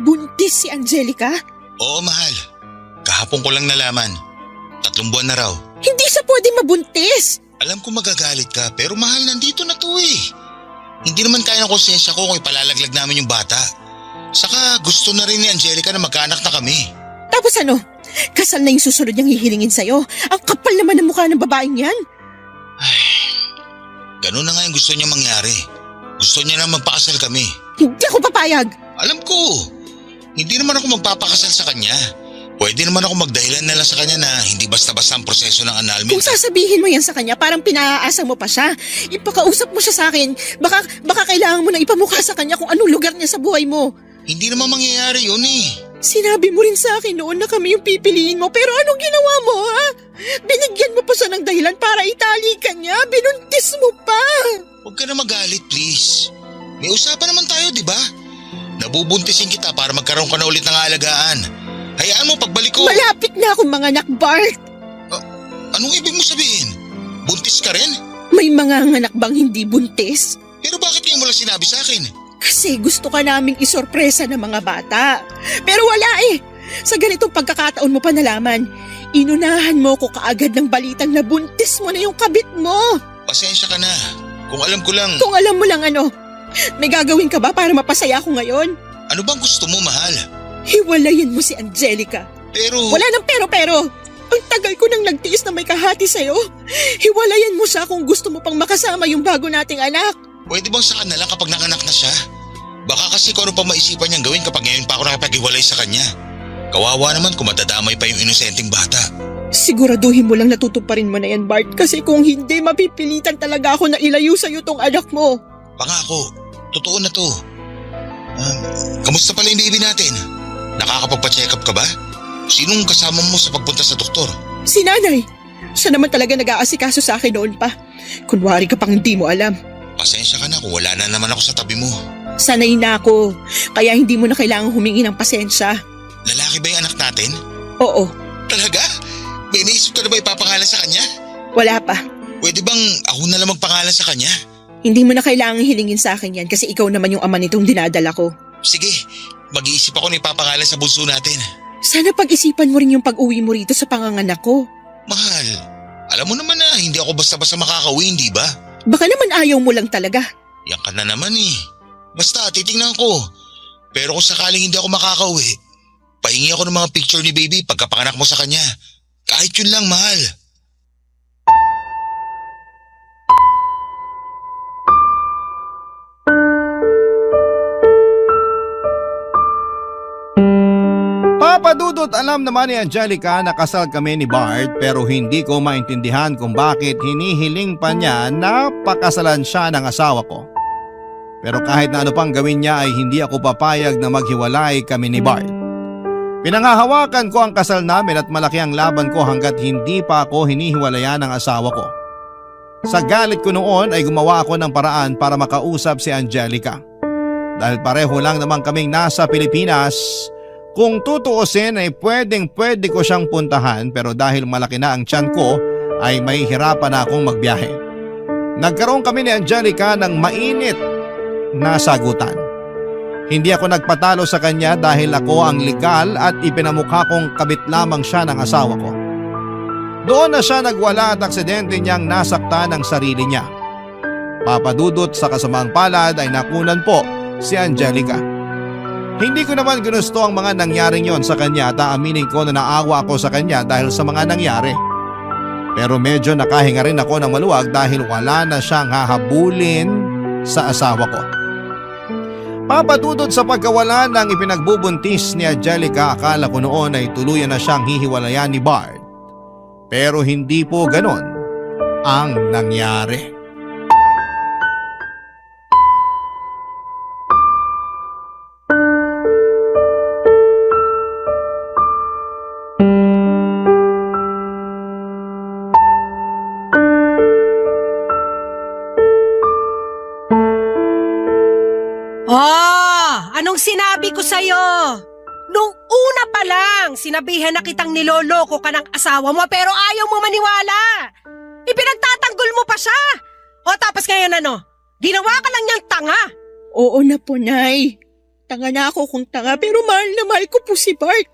Buntis si Angelica? Oo, mahal. Kahapon ko lang nalaman. 3 buwan na raw. Hindi siya pwede mabuntis! Alam ko magagalit ka pero mahal, nandito na to eh. Hindi naman kaya ng konsensya ko kung ipalalaglag namin yung bata. Saka gusto na rin ni Angelica na magkaanak na kami. Tapos ano? Kasal na yung susunod niyang hihilingin sa'yo. Ang kapal naman ng mukha ng babaeng yan. Ganun na nga yung gusto niya mangyari. Gusto niya na magpakasal kami. Hindi ako papayag. Alam ko, hindi naman ako magpapakasal sa kanya. Pwede naman ako magdahilan na lang sa kanya na hindi basta-basta ang proseso ng annulment. Kung sasabihin mo yan sa kanya, parang pinaaasa mo pa siya. Ipakausap mo siya sa akin. Baka kailangan mo na ipamukha sa kanya kung anong lugar niya sa buhay mo. Hindi naman mangyayari yun eh. Sinabi mo rin sa akin noon na kami yung pipiliin mo, pero anong ginawa mo, ha? Binigyan mo pa siya ng dahilan para itali ka niya. Binuntis mo pa. Huwag ka na magalit, please. May usapan naman tayo, di ba? Nabubuntisin kita para magkaroon ka na ulit ng aalagaan. Hayaan mo pagbalik ko. Malapit na akong manganak, Bart. Anong ibig mo sabihin? Buntis ka rin? May mga anak bang hindi buntis? Pero bakit ngayon mo lang sinabi sa akin? Kasi gusto ka naming isorpresa ng mga bata. Pero wala eh. Sa ganitong pagkakataon mo pa nalaman, inunahan mo ko kaagad ng balitang na buntis mo na yung kabit mo. Pasensya ka na. Kung alam ko lang. Kung alam mo lang ano, may gagawin ka ba para mapasaya ako ngayon? Ano bang gusto mo, mahal? Hiwalayan mo si Angelica. Pero. Wala nang pero. Ang tagal ko nang nagtiis na may kahati sa'yo. Hiwalayan mo siya kung gusto mo pang makasama yung bago nating anak. Pwede bang saka na lang kapag nanganak na siya? Baka kasi kung ano pa maisipan niyang gawin kapag ngayon pa ako nakipaghiwalay sa kanya. Kawawa naman kung madadamay pa yung inosenteng bata. Siguraduhin mo lang natutuparin mo na yan, Bart. Kasi kung hindi, mapipilitan talaga ako na ilayo sa'yo tong anak mo. Pangako, totoo na to. Kamusta pala yung baby natin? Nakakapagpa-check up ka ba? Sinong kasama mo sa pagpunta sa doktor? Si nanay. Siya naman talaga nag-aasikaso sa akin noon pa. Kunwari ka pang hindi mo alam. Pasensya ka na kung wala na naman ako sa tabi mo. Sanay na ako, kaya hindi mo na kailangang humingi ng pasensya. Lalaki ba yung anak natin? Oo. Talaga? May naisip ka na ba ipapangalan sa kanya? Wala pa. Pwede bang ako na lang magpangalan sa kanya? Hindi mo na kailangang hilingin sa akin yan kasi ikaw naman yung ama nitong dinadala ko. Sige, mag-iisip ako na ipapangalan sa bunso natin. Sana pag-isipan mo rin yung pag-uwi mo rito sa panganganak ko. Mahal, alam mo naman na hindi ako basta-basta makakauwi, di ba? Baka naman ayaw mo lang talaga. Yan ka na naman eh. Basta titingnan ko. Pero kung sakaling hindi ako makakauwi, pahingi ako ng mga picture ni baby pagkapanganak mo sa kanya. Kahit yun lang, mahal. Papadudot, alam naman ni Angelica na kasal kami ni Bart pero hindi ko maintindihan kung bakit hinihiling pa niya na pakasalan siya ng asawa ko. Pero kahit na ano pang gawin niya ay hindi ako papayag na maghiwalay kami ni Bart. Pinanghahawakan ko ang kasal namin at malaki ang laban ko hanggat hindi pa ako hinihiwalayan ng asawa ko. Sa galit ko noon ay gumawa ako ng paraan para makausap si Angelica. Dahil pareho lang naman kaming nasa Pilipinas, kung tutuusin ay pwede ko siyang puntahan pero dahil malaki na ang tiyan ko ay may hirapan na akong magbiyahe. Nagkaroon kami ni Angelica ng mainit na sagutan. Hindi ako nagpatalo sa kanya dahil ako ang legal at ipinamukha kong kabit lamang siya ng asawa ko. Doon na siya nagwala at aksidente niyang nasaktan ang sarili niya. Papadudot sa kasamaang palad ay nakunan po si Angelica. Hindi ko naman ginusto ang mga nangyaring yon sa kanya at aaminin ko na naawa ako sa kanya dahil sa mga nangyari. Pero medyo nakahinga rin ako ng maluwag dahil wala na siyang hahabulin sa asawa ko. Papadudod sa pagkawala ng ipinagbubuntis ni Angelica, akala ko noon ay tuluyan na siyang hihiwalayan ni Bart. Pero hindi po ganon ang nangyari. Anong sinabi ko sa'yo? Nung una pa lang, sinabihan na kitang niloloko ka ng asawa mo pero ayaw mo maniwala. Ipinagtatanggol mo pa siya. O tapos ngayon ano? Ginawa ka lang niyang tanga. Oo na po, Nay. Tanga na ako kung tanga pero mahal na mahal ko po si Bart.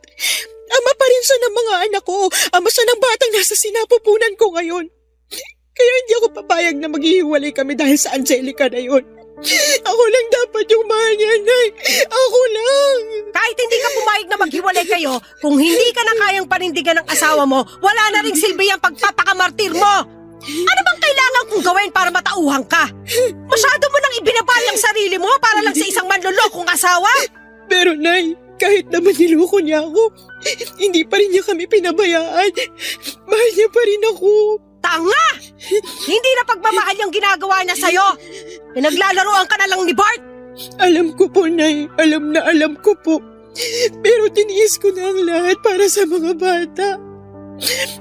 Ama pa rin siya ng mga anak ko. Ama siya ng batang nasa sinapupunan ko ngayon. Kaya hindi ako papayag na maghihiwalay kami dahil sa Angelica na yun. Ako lang dapat yung mahal niya, Nay. Ako lang. Kahit hindi ka pumayag na maghiwalay kayo, kung hindi ka na kayang panindigan ng asawa mo, wala na ring silbi ang pagpapakamartir mo. Ano bang kailangan kong gawin para matauhang ka? Masyado mo nang ibinabay ang sarili mo para lang sa isang manlolokong asawa? Pero, Nay, kahit naman niloko niya ako, hindi pa rin niya kami pinabayaan. Mahal niya pa rin ako. Tanga! Hindi na pagmamahal yung ginagawa niya sa'yo. Pinaglalaroan ka na lang ni Bart. Alam ko po, Nay. Alam ko po. Pero tiniis ko na ang lahat para sa mga bata.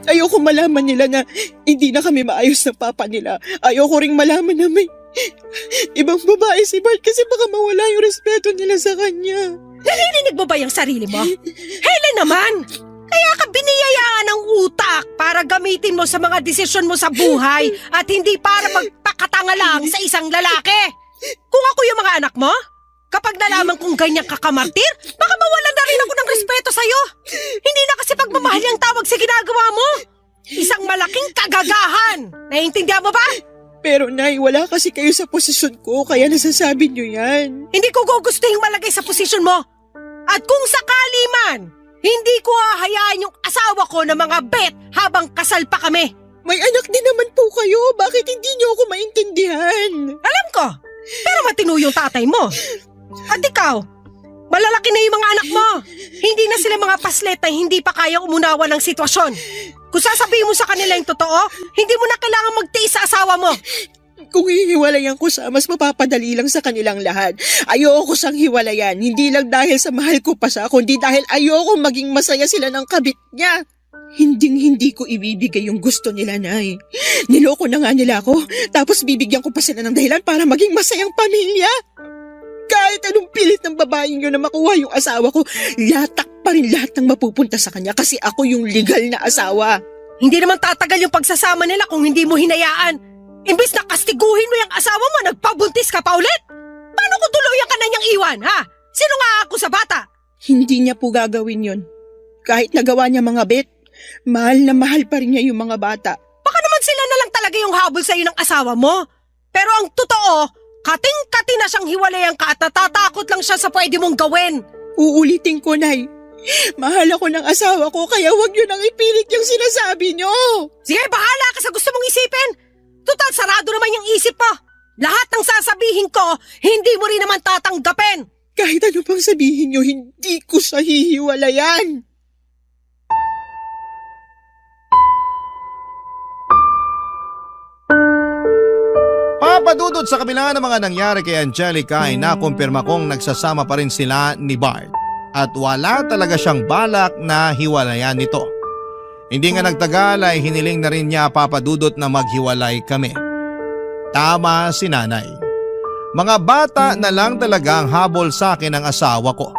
Ayoko malaman nila na hindi na kami maayos ng papa nila. Ayoko ring malaman na may ibang babae si Bart kasi baka mawala yung respeto nila sa kanya. Narinig mo ba yung sarili mo? Helen naman! Kaya ka biniyayaan ng utak para gamitin mo sa mga desisyon mo sa buhay at hindi para magpakatanga lang sa isang lalaki. Kung ako yung mga anak mo, kapag nalaman kong ganyan kakamartir, baka mawalan na rin ako ng respeto sa'yo. Hindi na kasi pagmamahal ang tawag sa ginagawa mo. Isang malaking kagagahan. Naiintindihan mo ba? Pero, Nay, wala kasi kayo sa posisyon ko kaya nasasabi niyo yan. Hindi ko gugustuhin malagay sa posisyon mo. At kung sakali man, hindi ko hahayaan yung asawa ko na mga bet habang kasal pa kami. May anak din naman po kayo. Bakit hindi niyo ako maintindihan? Alam ko, pero matino yung tatay mo. At ikaw, malalaki na yung mga anak mo. Hindi na sila mga paslet na hindi pa kayang umunawa ng sitwasyon. Kung sasabihin mo sa kanila yung totoo, hindi mo na kailangan magtiis sa asawa mo. Kung hihiwalayan ko siya, mas mapapadali lang sa kanilang lahat. Ayoko siyang hiwalayan, hindi lang dahil sa mahal ko pa siya, kundi dahil ayoko maging masaya sila ng kabit niya. Hindi ko ibibigay yung gusto nila, Nay. Niloko na nga nila ako, tapos bibigyan ko pa sila ng dahilan para maging masayang pamilya. Kahit anong pilit ng babaeng yun na makuha yung asawa ko, latak pa rin lahat ng mapupunta sa kanya kasi ako yung legal na asawa. Hindi naman tatagal yung pagsasama nila kung hindi mo hinayaan. Imbis na kastiguhin mo yung asawa mo, nagpabuntis ka pa ulit? Paano kung tuluyan ka na niyang iwan, ha? Sino nga ako sa bata? Hindi niya po gagawin yun. Kahit nagawa niya mga bet, mahal na mahal pa rin niya yung mga bata. Baka naman sila na lang talaga yung habol sa'yo ng asawa mo. Pero ang totoo, kating-kati na siyang hiwalayan ka at natatakot lang siya sa pwede mong gawin. Uulitin ko, Nay. Mahal ako ng asawa ko, kaya huwag niyo nang ipilit yung sinasabi niyo. Sige, bahala ka sa gusto mong isipin. Total, sarado naman yung isip mo. Lahat ng sasabihin ko, hindi mo rin naman tatanggapin. Kahit ano pang sabihin niyo, hindi ko siya hihiwalayan. Papadudod sa kabila ng mga nangyari kay Angelica ay nakumpirma kong nagsasama pa rin sila ni Bart at wala talaga siyang balak na hiwalayan nito. Hindi nga nagtagal ay hiniling na rin niya Papa Dudut na maghiwalay kami. Tama si nanay. Mga bata na lang talaga ang habol sa akin ng asawa ko.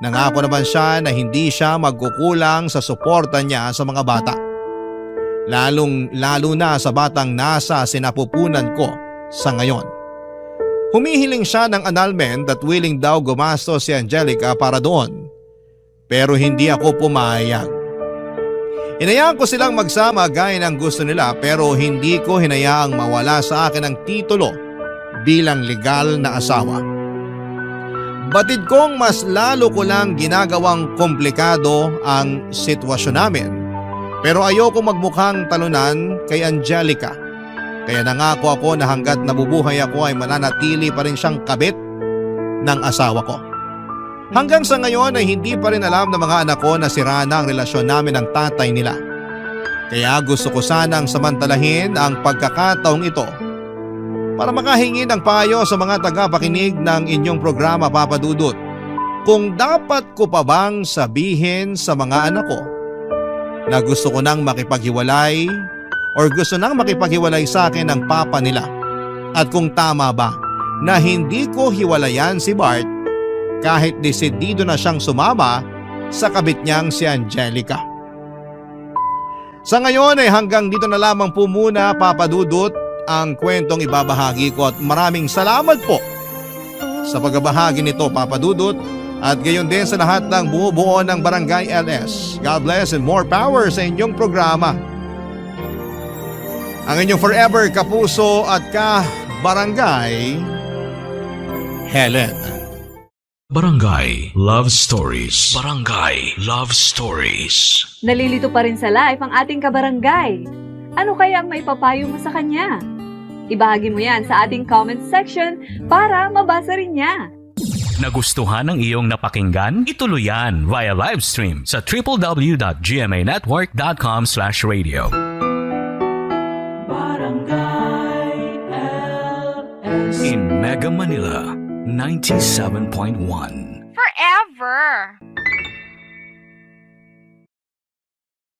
Nangako naman siya na hindi siya magkukulang sa suporta niya sa mga bata. Lalo na sa batang nasa sinapupunan ko sa ngayon. Humihiling siya ng annulment at willing daw gumastos si Angelica para doon. Pero hindi ako pumayag. Hinayaan ko silang magsama gaya ng gusto nila pero hindi ko hinayaang mawala sa akin ang titulo bilang legal na asawa. Batid kong mas lalo ko lang ginagawang komplikado ang sitwasyon namin pero ayoko magmukhang talunan kay Angelica. Kaya nangako ako na hanggat nabubuhay ako ay mananatili pa rin siyang kabit ng asawa ko. Hanggang sa ngayon ay hindi pa rin alam ng mga anak ko na sira na ang relasyon namin ng tatay nila. Kaya gusto ko sanang samantalahin ang pagkakataong ito para makahingi ng payo sa mga tagapakinig ng inyong programa Papa Dudut. Kung dapat ko pa bang sabihin sa mga anak ko na gusto ko nang makipaghiwalay or gusto nang makipaghiwalay sa akin ng papa nila. At kung tama ba na hindi ko hiwalayan si Bart kahit desidido na siyang sumama sa kabit niyang si Angelica. Sa ngayon ay hanggang dito na lamang po muna Papa Dudut ang kwentong ibabahagi ko at maraming salamat po sa pagbabahagi nito Papa Dudut at gayon din sa lahat ng bumubuo ng Barangay LS. God bless and more power sa inyong programa. Ang inyong forever kapuso at ka-barangay, Helen. Barangay Love Stories. Barangay Love Stories. Nalilito pa rin sa live ang ating kabarangay. Ano kaya ang maipapayo mo sa kanya? Ibahagi mo yan sa ating comment section para mabasa rin niya. Nagustuhan ng iyong napakinggan? Ituloy yan via live stream sa www.gmanetwork.com/radio. In Mega Manila, 97.1. Forever.